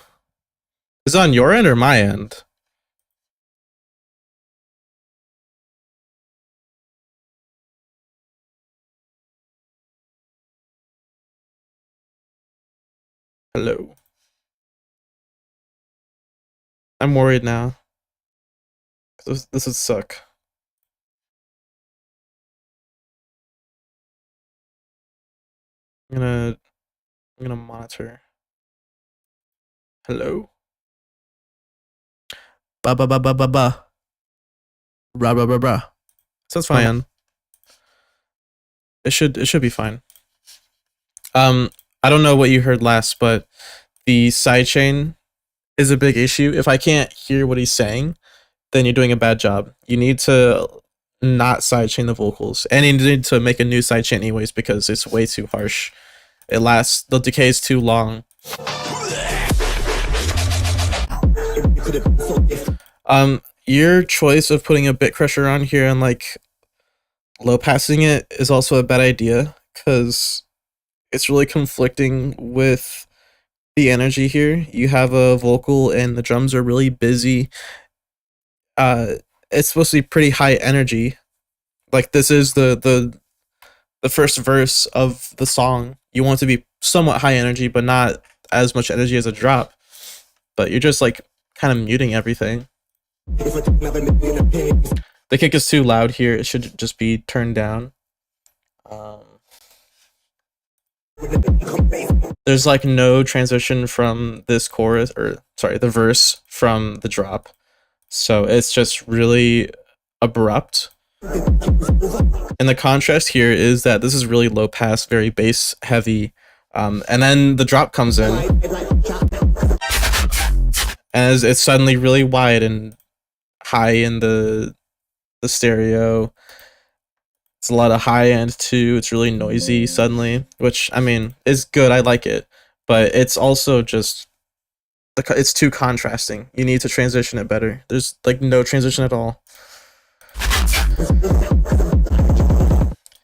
Is it on your end or my end? Hello? I'm worried now. This would suck. I'm gonna monitor. Hello? Ba ba ba ba ba ba. Bra bra bra bra. Sounds fine. It should be fine. I don't know what you heard last, but the sidechain is a big issue. If I can't hear what he's saying, then you're doing a bad job. You need to not sidechain the vocals, and you need to make a new sidechain anyways because it's way too harsh. It lasts, the decay is too long. Your choice of putting a bit crusher on here and like low passing it is also a bad idea because it's really conflicting with the energy here. You have a vocal and the drums are really busy. It's supposed to be pretty high energy. Like this is the first verse of the song. You want it to be somewhat high energy, but not as much energy as a drop. But you're just like kind of muting everything. The kick is too loud here. It should just be turned down. There's like no transition from this chorus, or sorry, the verse from the drop. So it's just really abrupt. And the contrast here is that this is really low pass, very bass heavy. And then the drop comes in. And it's suddenly really wide and high in the stereo. It's a lot of high end too. It's really noisy suddenly, which I mean is good. I like it, but it's also just it's too contrasting. You need to transition it better. There's like no transition at all.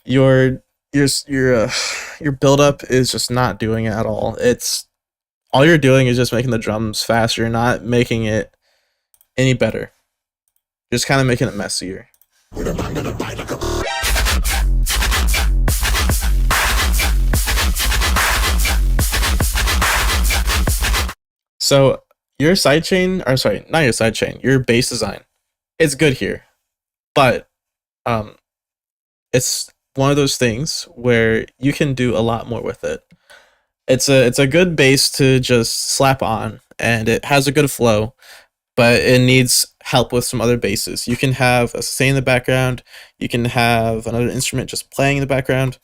Your build up is just not doing it at all. It's all you're doing is just making the drums faster. You're not making it any better. You're just kind of making it messier. So your sidechain, or sorry, not your sidechain, your bass design, it's good here, but it's one of those things where you can do a lot more with it. It's a good bass to just slap on, and it has a good flow, but it needs help with some other basses. You can have a sustain in the background. You can have another instrument just playing in the background.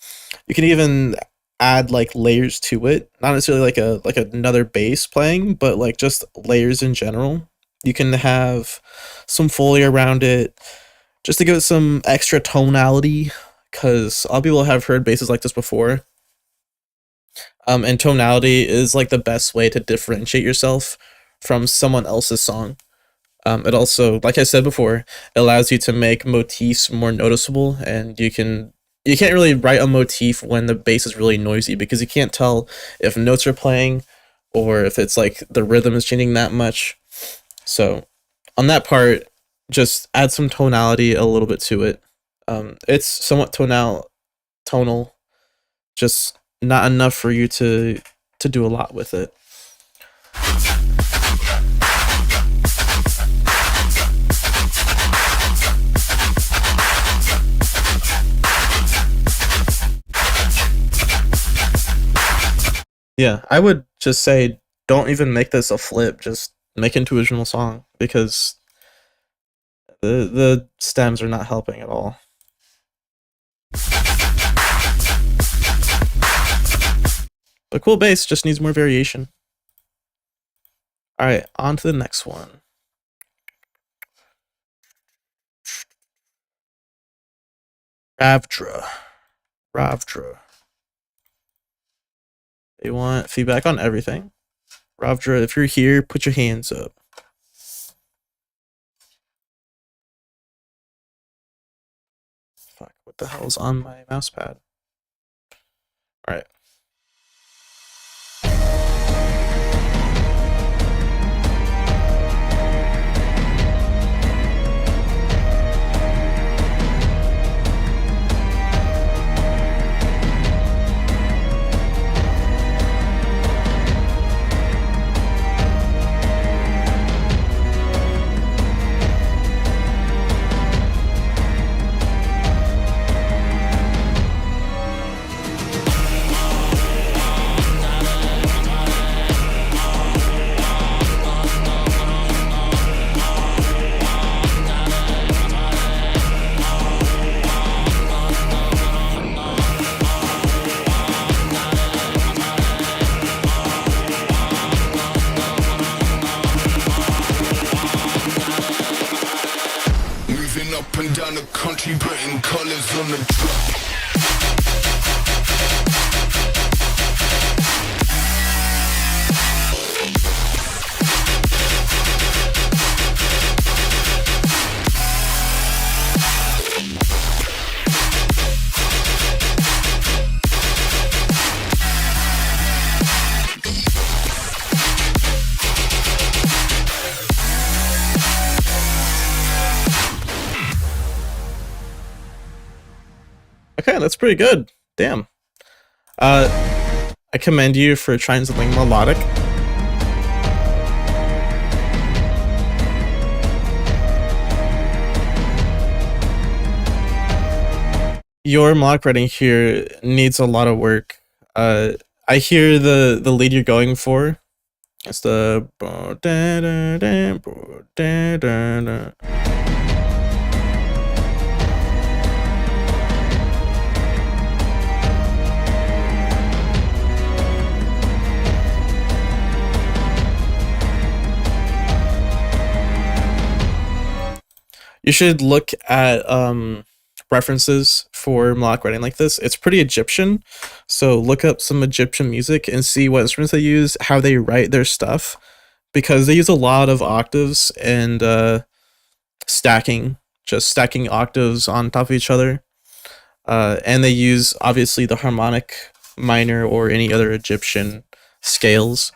You can even add like layers to it, not necessarily like another bass playing, but like just layers in general. You can have some Foley around it just to give it some extra tonality, because a lot of people have heard basses like this before. And tonality is like the best way to differentiate yourself from someone else's song. It also, like I said before, it allows you to make motifs more noticeable, and you can't really write a motif when the bass is really noisy because you can't tell if notes are playing or if it's like the rhythm is changing that much. So on that part, just add some tonality a little bit to it. It's somewhat tonal, just not enough for you to do a lot with it. Yeah, I would just say don't even make this a flip, just make it into a original song, because the stems are not helping at all. But cool bass, just needs more variation. Alright, on to the next one. Ravdra. They want feedback on everything. Ravdra, if you're here, put your hands up. Fuck, what the hell's on my mouse pad? Alright. colors on the track. Okay, that's pretty good. Damn. I commend you for trying something melodic. Your melodic writing here needs a lot of work. I hear the lead you're going for. It's the you should look at references for melodic writing like this. It's pretty Egyptian, so look up some Egyptian music and see what instruments they use, how they write their stuff, because they use a lot of octaves and stacking, just stacking octaves on top of each other, and they use obviously the harmonic minor or any other Egyptian scales.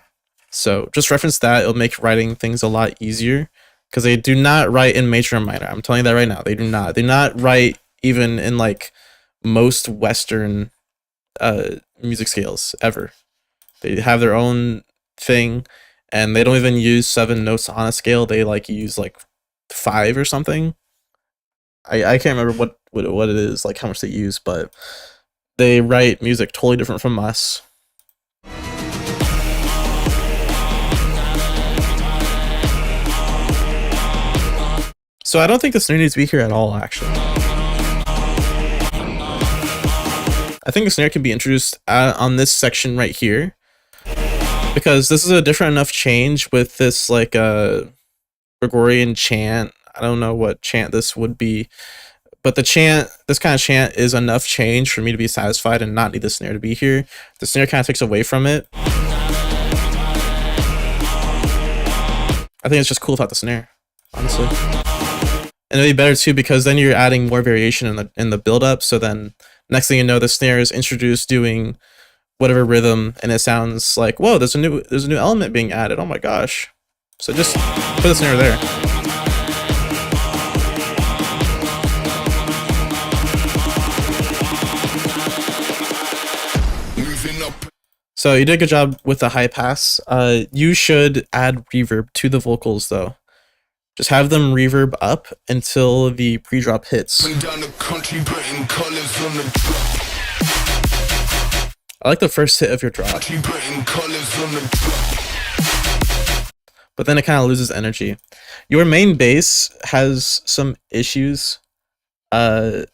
So just reference that; it'll make writing things a lot easier. Because they do not write in major and minor. I'm telling you that right now. They do not. They do not write even in like most Western music scales ever. They have their own thing, and they don't even use 7 notes on a scale. They like use like 5 or something. I can't remember what it is, like how much they use, but they write music totally different from us. So I don't think the snare needs to be here at all, actually. I think the snare can be introduced on this section right here, because this is a different enough change with this like Gregorian chant. I don't know what chant this would be, but the chant, this kind of chant is enough change for me to be satisfied and not need the snare to be here. The snare kind of takes away from it. I think it's just cool without the snare, honestly. And it'd be better too, because then you're adding more variation in the build up. So then next thing you know, the snare is introduced doing whatever rhythm, and it sounds like, whoa, there's a new element being added. Oh my gosh. So just put the snare there. So you did a good job with the high pass. You should add reverb to the vocals though. Just have them reverb up until the pre-drop hits. I like the first hit of your drop, but then it kind of loses energy. Your main bass has some issues. It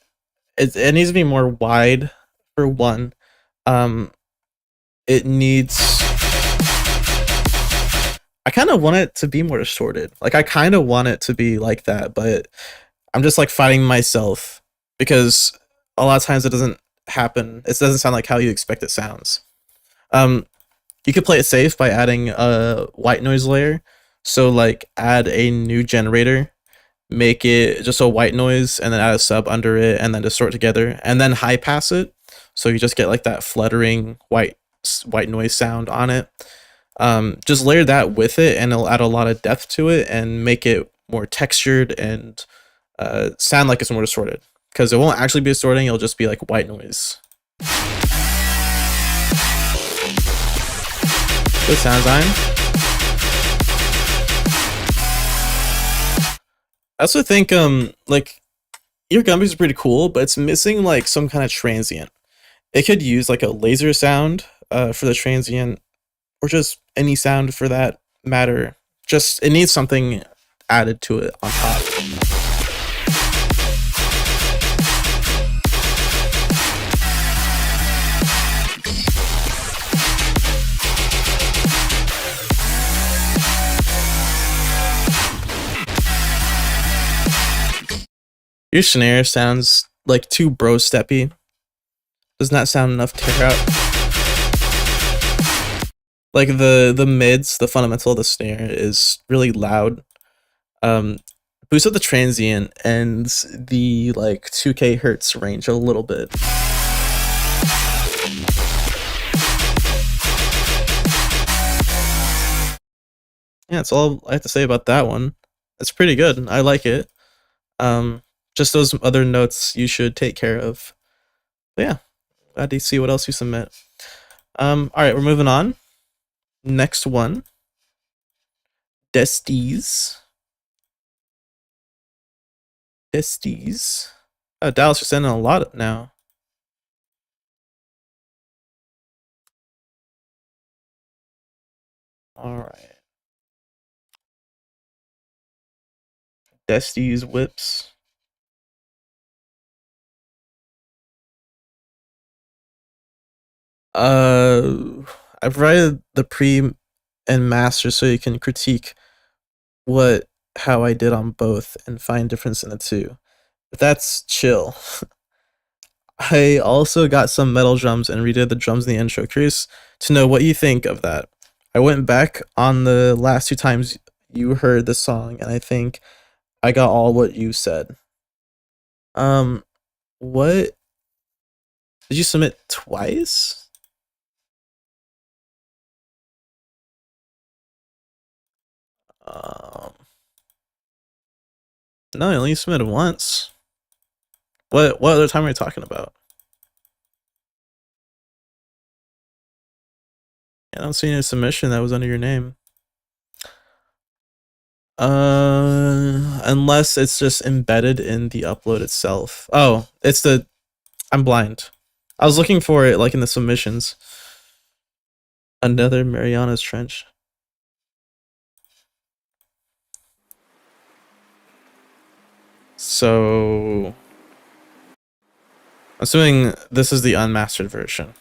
needs to be more wide, for one. It needs... I kind of want it to be more distorted. Like, I kind of want it to be like that, but I'm just, like, fighting myself, because a lot of times it doesn't happen. It doesn't sound like how you expect it sounds. You could play it safe by adding a white noise layer. So, like, add a new generator, make it just a white noise, and then add a sub under it, and then distort together, and then high pass it. So you just get, like, that fluttering white noise sound on it. Just layer that with it, and it'll add a lot of depth to it and make it more textured and sound like it's more distorted, because it won't actually be distorting, it'll just be like white noise. Good sound design. I also think like, your Gumby's is pretty cool, but it's missing like some kind of transient. It could use like a laser sound for the transient, or just any sound for that matter. Just, it needs something added to it on top. Your snare sounds like too bro steppy. Does not sound enough tear out. Like the mids, the fundamental of the snare is really loud. Boost up the transient and the like 2k hertz range a little bit. Yeah, that's all I have to say about that one. It's pretty good. I like it. Just those other notes you should take care of. But yeah, glad to see what else you submit. All right, we're moving on. Next one, Desties. Oh, Dallas, you're sending a lot now. All right. Desties whips. I provided the pre and master so you can critique how I did on both and find difference in the two. But that's chill. I also got some metal drums and redid the drums in the intro. Curious to know what you think of that. I went back on the last two times you heard the song, and I think I got all what you said. What did you submit twice? No, I only submitted once. What other time are you talking about? I don't see any submission that was under your name. Unless it's just embedded in the upload itself. Oh, I'm blind. I was looking for it like in the submissions. Another Mariana's Trench. So, I'm assuming this is the unmastered version.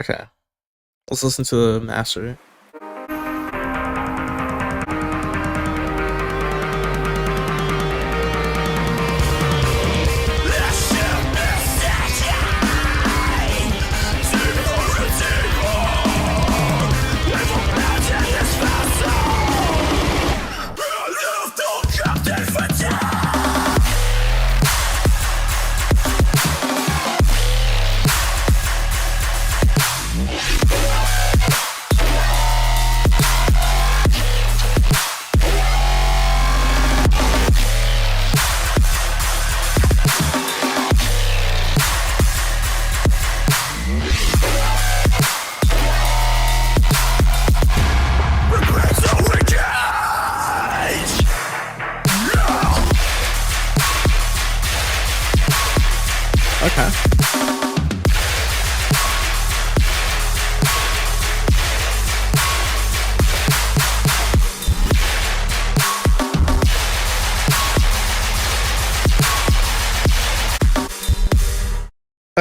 Okay. Let's listen to the master.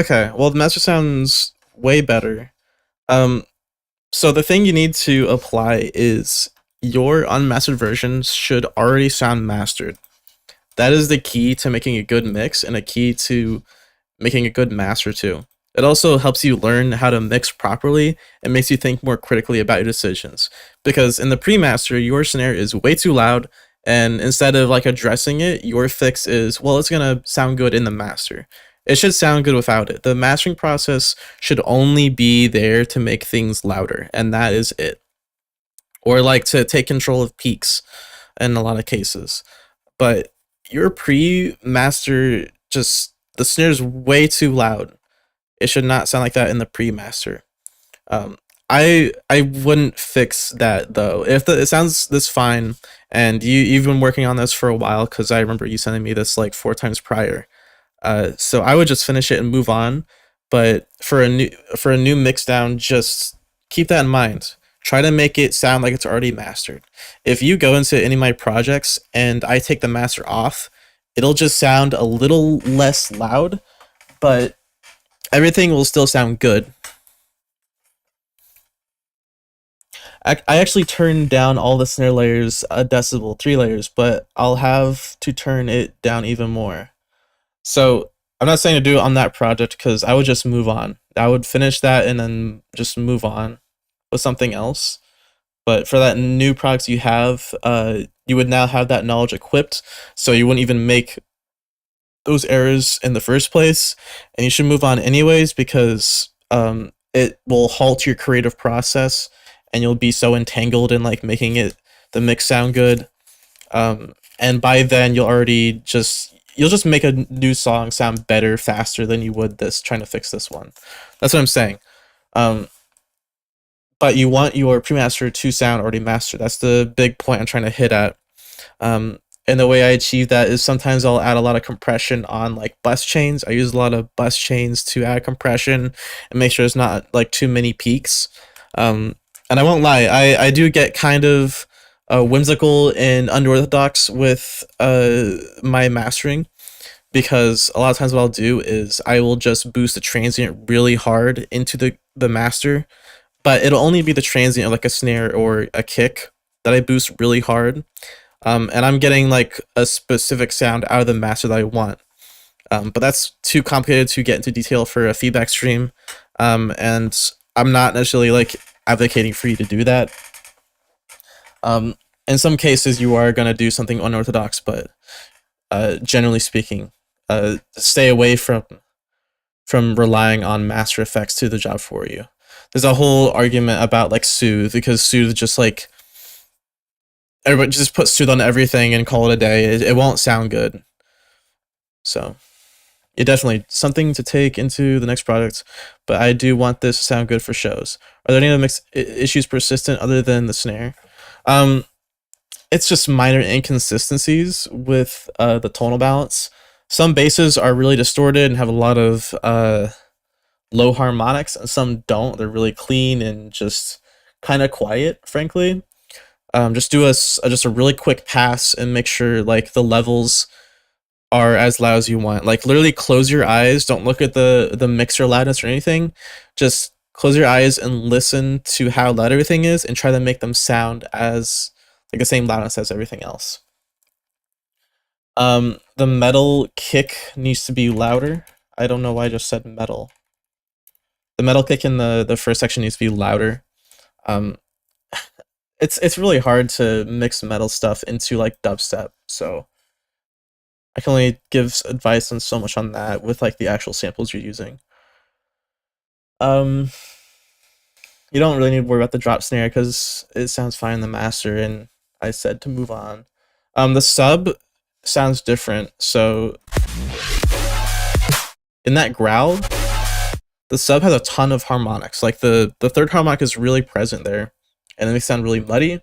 Okay, well the master sounds way better. Um, so the thing you need to apply is your unmastered versions should already sound mastered. That is the key to making a good mix and a key to making a good master too. It also helps you learn how to mix properly and makes you think more critically about your decisions. Because in the pre-master, your snare is way too loud, and instead of like addressing it, your fix is, well, it's gonna sound good in the master. It should sound good without it. The mastering process should only be there to make things louder, and that is it. Or like to take control of peaks in a lot of cases. But your pre-master, just the snare's way too loud. It should not sound like that in the pre-master. Um, I wouldn't fix that though. If it sounds this fine, and you've been working on this for a while, because I remember you sending me this like 4 times prior. So I would just finish it and move on. But for a new mix down, just keep that in mind. Try to make it sound like it's already mastered. If you go into any of my projects and I take the master off, it'll just sound a little less loud, but everything will still sound good. I actually turned down all the snare layers a decibel, 3 layers, but I'll have to turn it down even more. So I'm not saying to do it on that project because I would just move on. I would finish that and then just move on with something else. But for that new products you have, you would now have that knowledge equipped, so you wouldn't even make those errors in the first place, and you should move on anyways because it will halt your creative process, and you'll be so entangled in like making it the mix sound good. And by then you'll just make a new song sound better faster than you would this trying to fix this one. That's what I'm saying. Um, but you want your pre-master to sound already mastered. That's the big point I'm trying to hit at. And the way I achieve that is sometimes I'll add a lot of compression on like bus chains. I use a lot of bus chains to add compression and make sure there's not like too many peaks. And I won't lie, I do get kind of whimsical and unorthodox with my mastering, because a lot of times what I'll do is I will just boost the transient really hard into the master, but it'll only be the transient of like a snare or a kick that I boost really hard. And I'm getting like a specific sound out of the master that I want. But that's too complicated to get into detail for a feedback stream. And I'm not necessarily like advocating for you to do that. In some cases, you are going to do something unorthodox, but generally speaking, stay away from relying on master effects to the job for you. There's a whole argument about like Soothe, because Soothe just like everybody just put Soothe on everything and call it a day. It won't sound good. So yeah, definitely something to take into the next product. But I do want this to sound good for shows. Are there any other issues persistent other than the snare? It's just minor inconsistencies with the tonal balance. Some basses are really distorted and have a lot of low harmonics, and some don't. They're really clean and just kind of quiet, frankly. Just do just a really quick pass and make sure like the levels are as loud as you want. Like literally close your eyes. Don't look at the mixer loudness or anything. Just close your eyes and listen to how loud everything is, and try to make them sound as like the same loudness as everything else. The metal kick needs to be louder. I don't know why I just said metal. The metal kick in the first section needs to be louder. Um, it's really hard to mix metal stuff into like dubstep, so I can only give advice on so much on that with like the actual samples you're using. Um, you don't really need to worry about the drop snare because it sounds fine in the master, and I said to move on. The sub sounds different, so in that growl, the sub has a ton of harmonics. Like the third harmonic is really present there, and it makes it sound really muddy.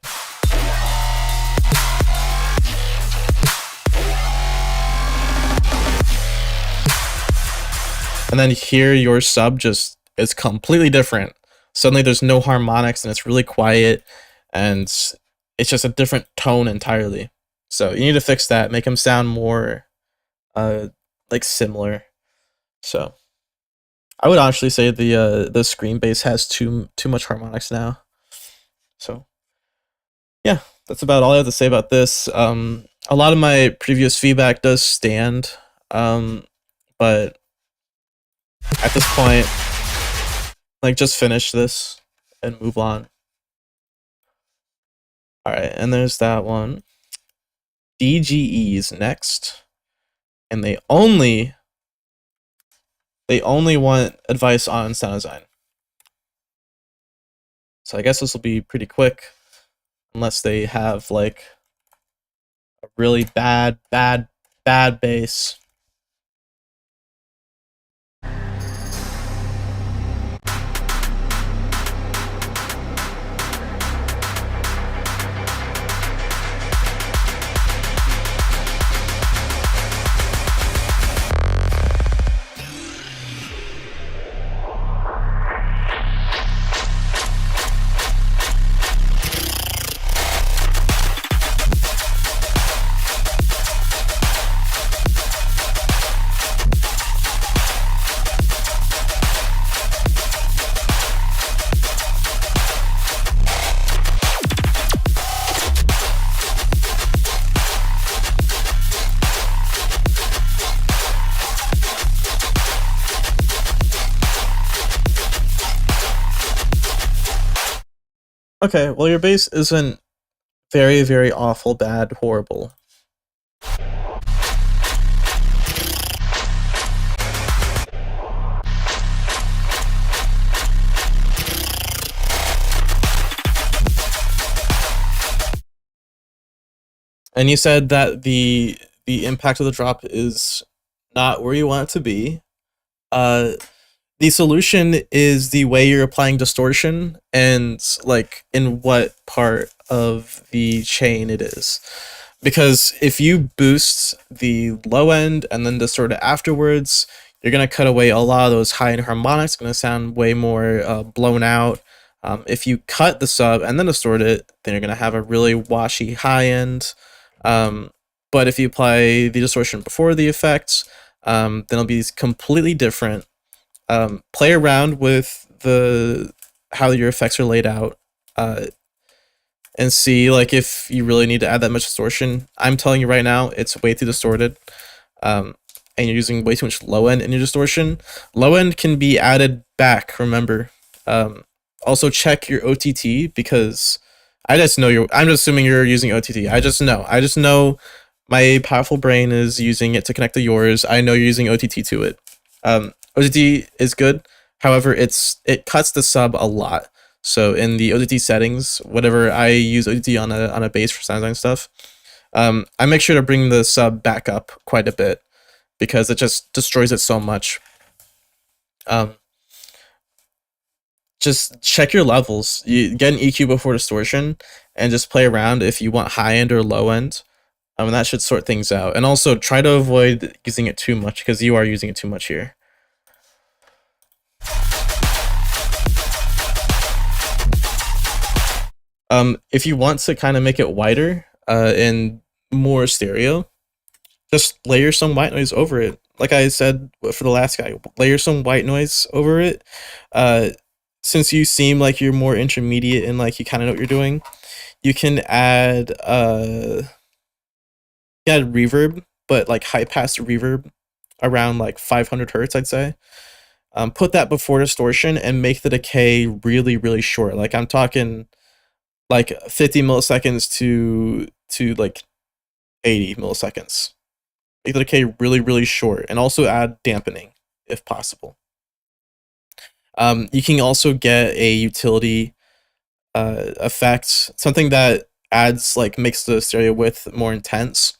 And then here your sub just is completely different. Suddenly there's no harmonics and it's really quiet, and it's just a different tone entirely. So you need to fix that, make them sound more like similar. So I would honestly say the screen bass has too much harmonics now. So yeah, that's about all I have to say about this. A lot of my previous feedback does stand, but at this point, like just finish this and move on. All right, and there's that one. DGE's next, and they only want advice on sound design. So I guess this will be pretty quick, unless they have like a really bad bass. Okay, well your bass isn't very awful, bad, horrible. And you said that the impact of the drop is not where you want it to be. Uh, the solution is the way you're applying distortion and like in what part of the chain it is. Because if you boost the low end and then distort it afterwards, you're gonna cut away a lot of those high end harmonics. It's gonna sound way more blown out. If you cut the sub and then distort it, then you're gonna have a really washy high end. Um, but if you apply the distortion before the effects, then it'll be completely different. Play around with the how your effects are laid out, uh, and see like if you really need to add that much distortion. I'm telling you right now, it's way too distorted, and you're using way too much low end in your distortion. Low end can be added back. Remember, also check your OTT because I just know you're. I'm just assuming you're using OTT. I just know. I just know my powerful brain is using it to connect to yours. I know you're using OTT to it. OTT is good. However, it cuts the sub a lot. So in the OTT settings, whatever I use OTT on a bass for sound design stuff, I make sure to bring the sub back up quite a bit because it just destroys it so much. Um, just check your levels. You get an EQ before distortion, and just play around if you want high end or low end. And that should sort things out. And also try to avoid using it too much because you are using it too much here. If you want to kind of make it wider and more stereo, just layer some white noise over it. Like I said for the last guy, layer some white noise over it. Uh, since you seem like you're more intermediate and like you kind of know what you're doing, you can add reverb, but like high pass reverb around like 500 hertz, I'd say. Put that before distortion and make the decay really short. Like I'm talking like 50 milliseconds to like 80 milliseconds. Make the decay really short, and also add dampening if possible. You can also get a utility effect, something that adds like makes the stereo width more intense.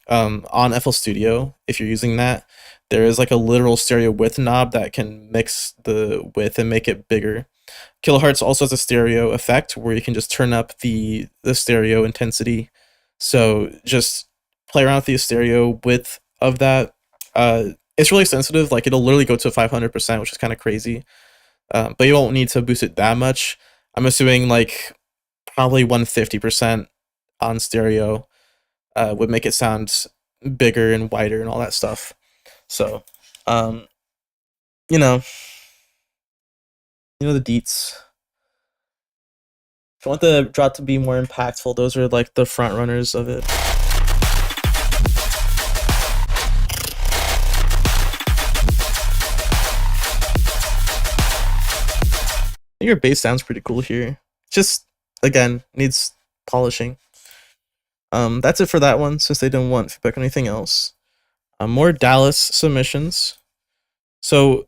On FL Studio, if you're using that, there is like a literal stereo width knob that can mix the width and make it bigger. Kilohertz also has a stereo effect where you can just turn up the stereo intensity. So just play around with the stereo width of that. It's really sensitive. Like it'll literally go to 500%, which is kind of crazy. But you won't need to boost it that much. I'm assuming like probably 150% on stereo would make it sound bigger and wider and all that stuff. So, you know, You know the deets. If you want the drop to be more impactful, those are like the front runners of it. I think your bass sounds pretty cool here. Just again needs polishing. That's it for that one, since they didn't want feedback on anything else. More Dallas submissions. So,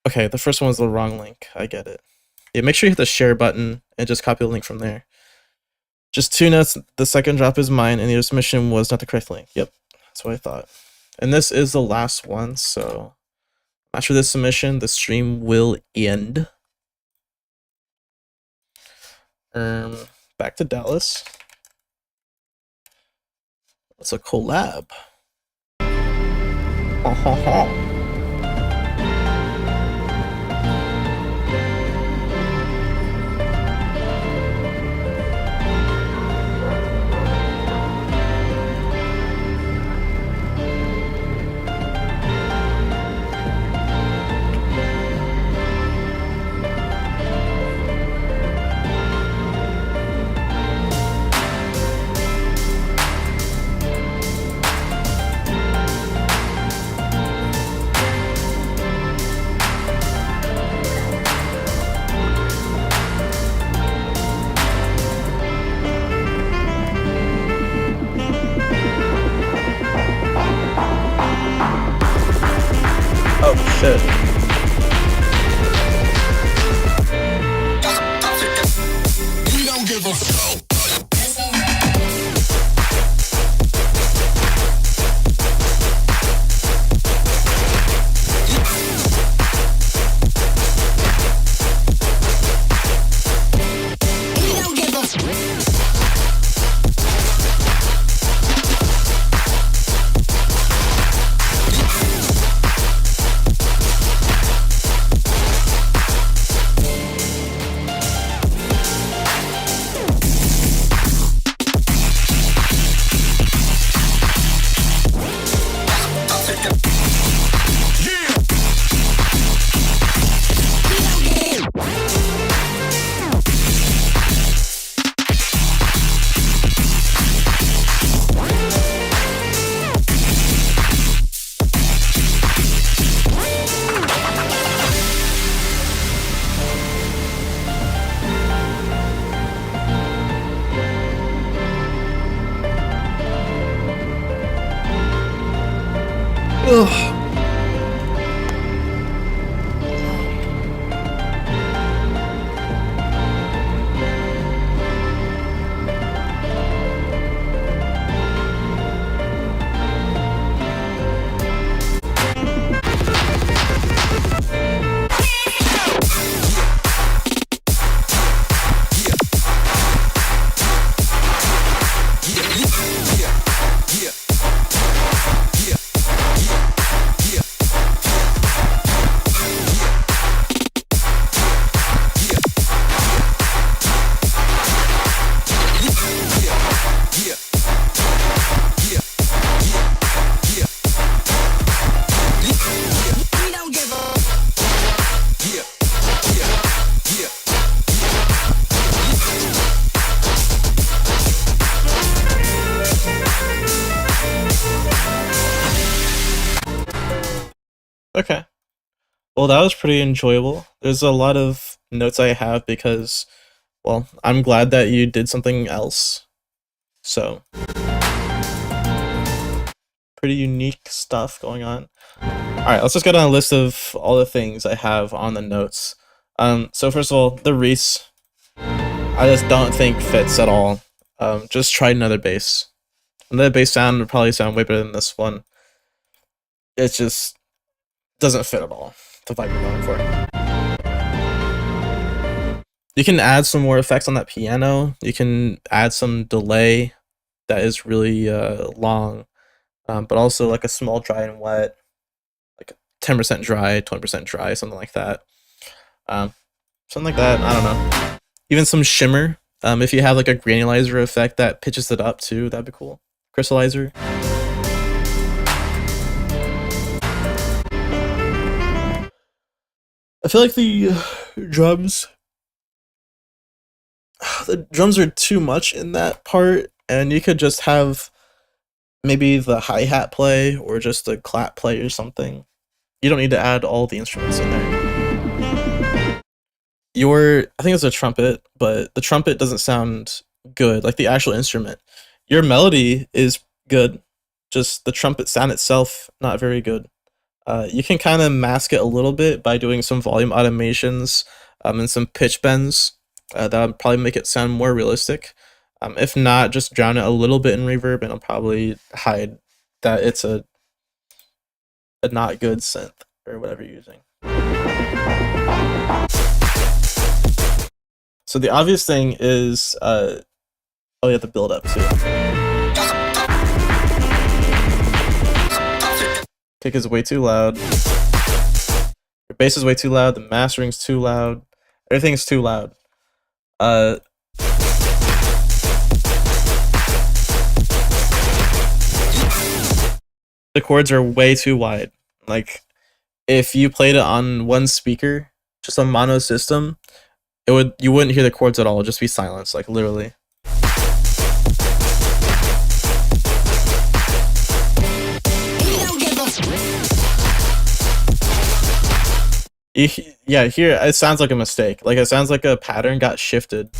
okay, the first one was the wrong link. I get it. Yeah, make sure you hit the share button and just copy the link from there. Just 2 notes. The second drop is mine, and the submission was not the correct link. Yep, that's what I thought. And this is the last one, so after this submission, the stream will end. Back to Dallas. It's a collab. Oh shit. We don't give a fuck. Ugh. Okay. Well, that was pretty enjoyable. There's a lot of notes I have because, well, I'm glad that you did something else. So, pretty unique stuff going on. Alright, let's just go down a list of all the things I have on the notes. So first of all, the Reese, I just don't think fits at all. Just try another bass. Another bass sound would probably sound way better than this one. It just doesn't fit at all, the vibe you're going for. You can add some more effects on that piano. You can add some delay that is really long, but also like a small dry and wet, like 10% dry, 20% dry, something like that. Something like that, I don't know. Even some shimmer. If you have like a granulizer effect that pitches it up too, that'd be cool. Crystallizer. feel like drums the drums are too much in that part, and you could just have maybe the hi-hat play or just the clap play or something. You don't need to add all the instruments in there. I think it's a trumpet, but the trumpet doesn't sound good, like the actual instrument. Your melody is good, just the trumpet sound itself, not very good. You can kind of mask it a little bit by doing some volume automations and some pitch bends. That would probably make it sound more realistic. If not, just drown it a little bit in reverb, and it'll probably hide that it's a not good synth or whatever you're using. So the obvious thing is, oh yeah, the build up too. Kick is way too loud. Your bass is way too loud. The mastering's too loud. Everything's too loud. The chords are way too wide. Like, if you played it on one speaker, just a mono system, you wouldn't hear the chords at all. It'd just be silence, like literally. Yeah, here it sounds like a mistake. Like, it sounds like a pattern got shifted.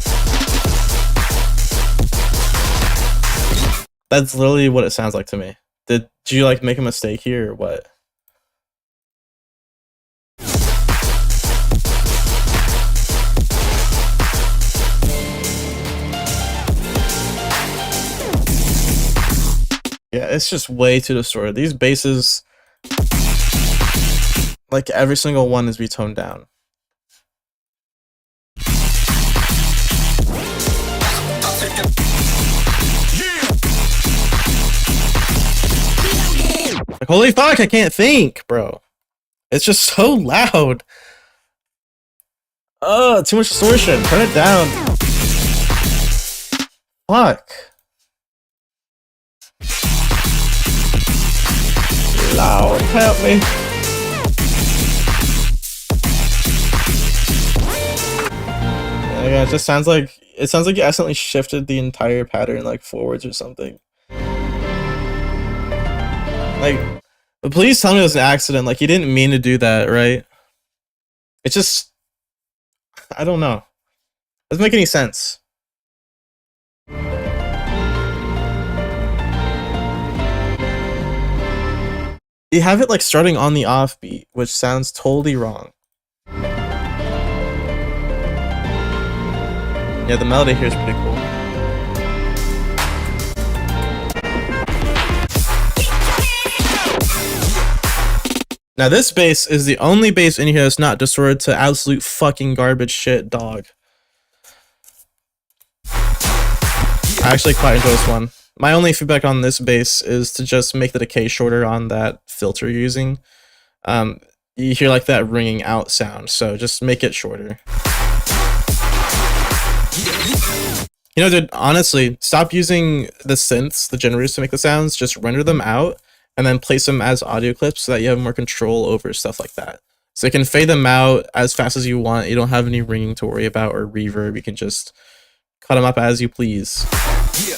That's literally what it sounds like to me. Did you like make a mistake here or what? Yeah, it's just way too distorted. These basses, like every single one is be toned down. Like, holy fuck, I can't think, bro. It's just so loud. Oh, too much distortion. Turn it down. Fuck. Loud, help me. Yeah, it just sounds like you accidentally shifted the entire pattern like forwards or something. Like, please tell me it was an accident. Like, you didn't mean to do that, right? It's just, I don't know. It doesn't make any sense. You have it like starting on the offbeat, which sounds totally wrong. Yeah, the melody here is pretty cool. Now this bass is the only bass in here that's not distorted to absolute fucking garbage shit, dog. I actually quite enjoy this one. My only feedback on this bass is to just make the decay shorter on that filter you're using. You hear like that ringing out sound, so just make it shorter. You know, dude, honestly, stop using the synths, the generators to make the sounds, just render them out, and then place them as audio clips so that you have more control over stuff like that. So you can fade them out as fast as you want. You don't have any ringing to worry about or reverb. You can just cut them up as you please. Yeah.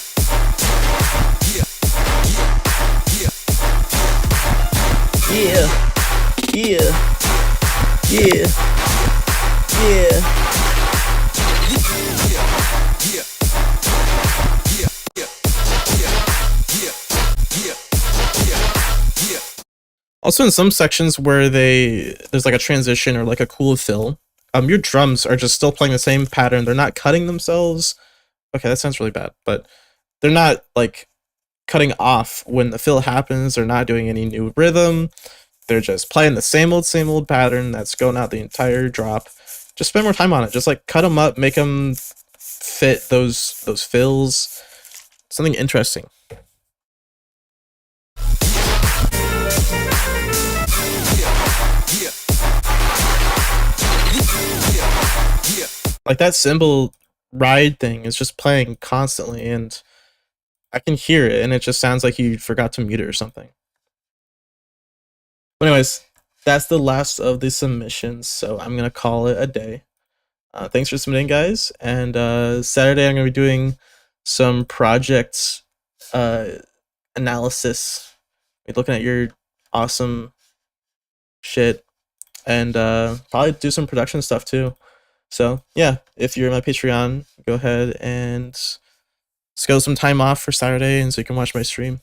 Also, in some sections where there's like a transition or like a cool fill, your drums are just still playing the same pattern. They're not cutting themselves. Okay, that sounds really bad, but they're not like cutting off when the fill happens. They're not doing any new rhythm. They're just playing the same old pattern that's going out the entire drop. Just spend more time on it. Just like cut them up, make them fit those fills. Something interesting. Like that cymbal ride thing is just playing constantly, and I can hear it, and it just sounds like you forgot to mute it or something. But anyways, that's the last of the submissions, so I'm gonna call it a day. Thanks for submitting, guys. And Saturday, I'm gonna be doing some project analysis. Be looking at your awesome shit, and probably do some production stuff too. So yeah, if you're my Patreon, go ahead and schedule some time off for Saturday, and so you can watch my stream.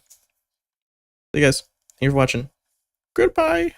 See you guys. Thank you for watching. Goodbye.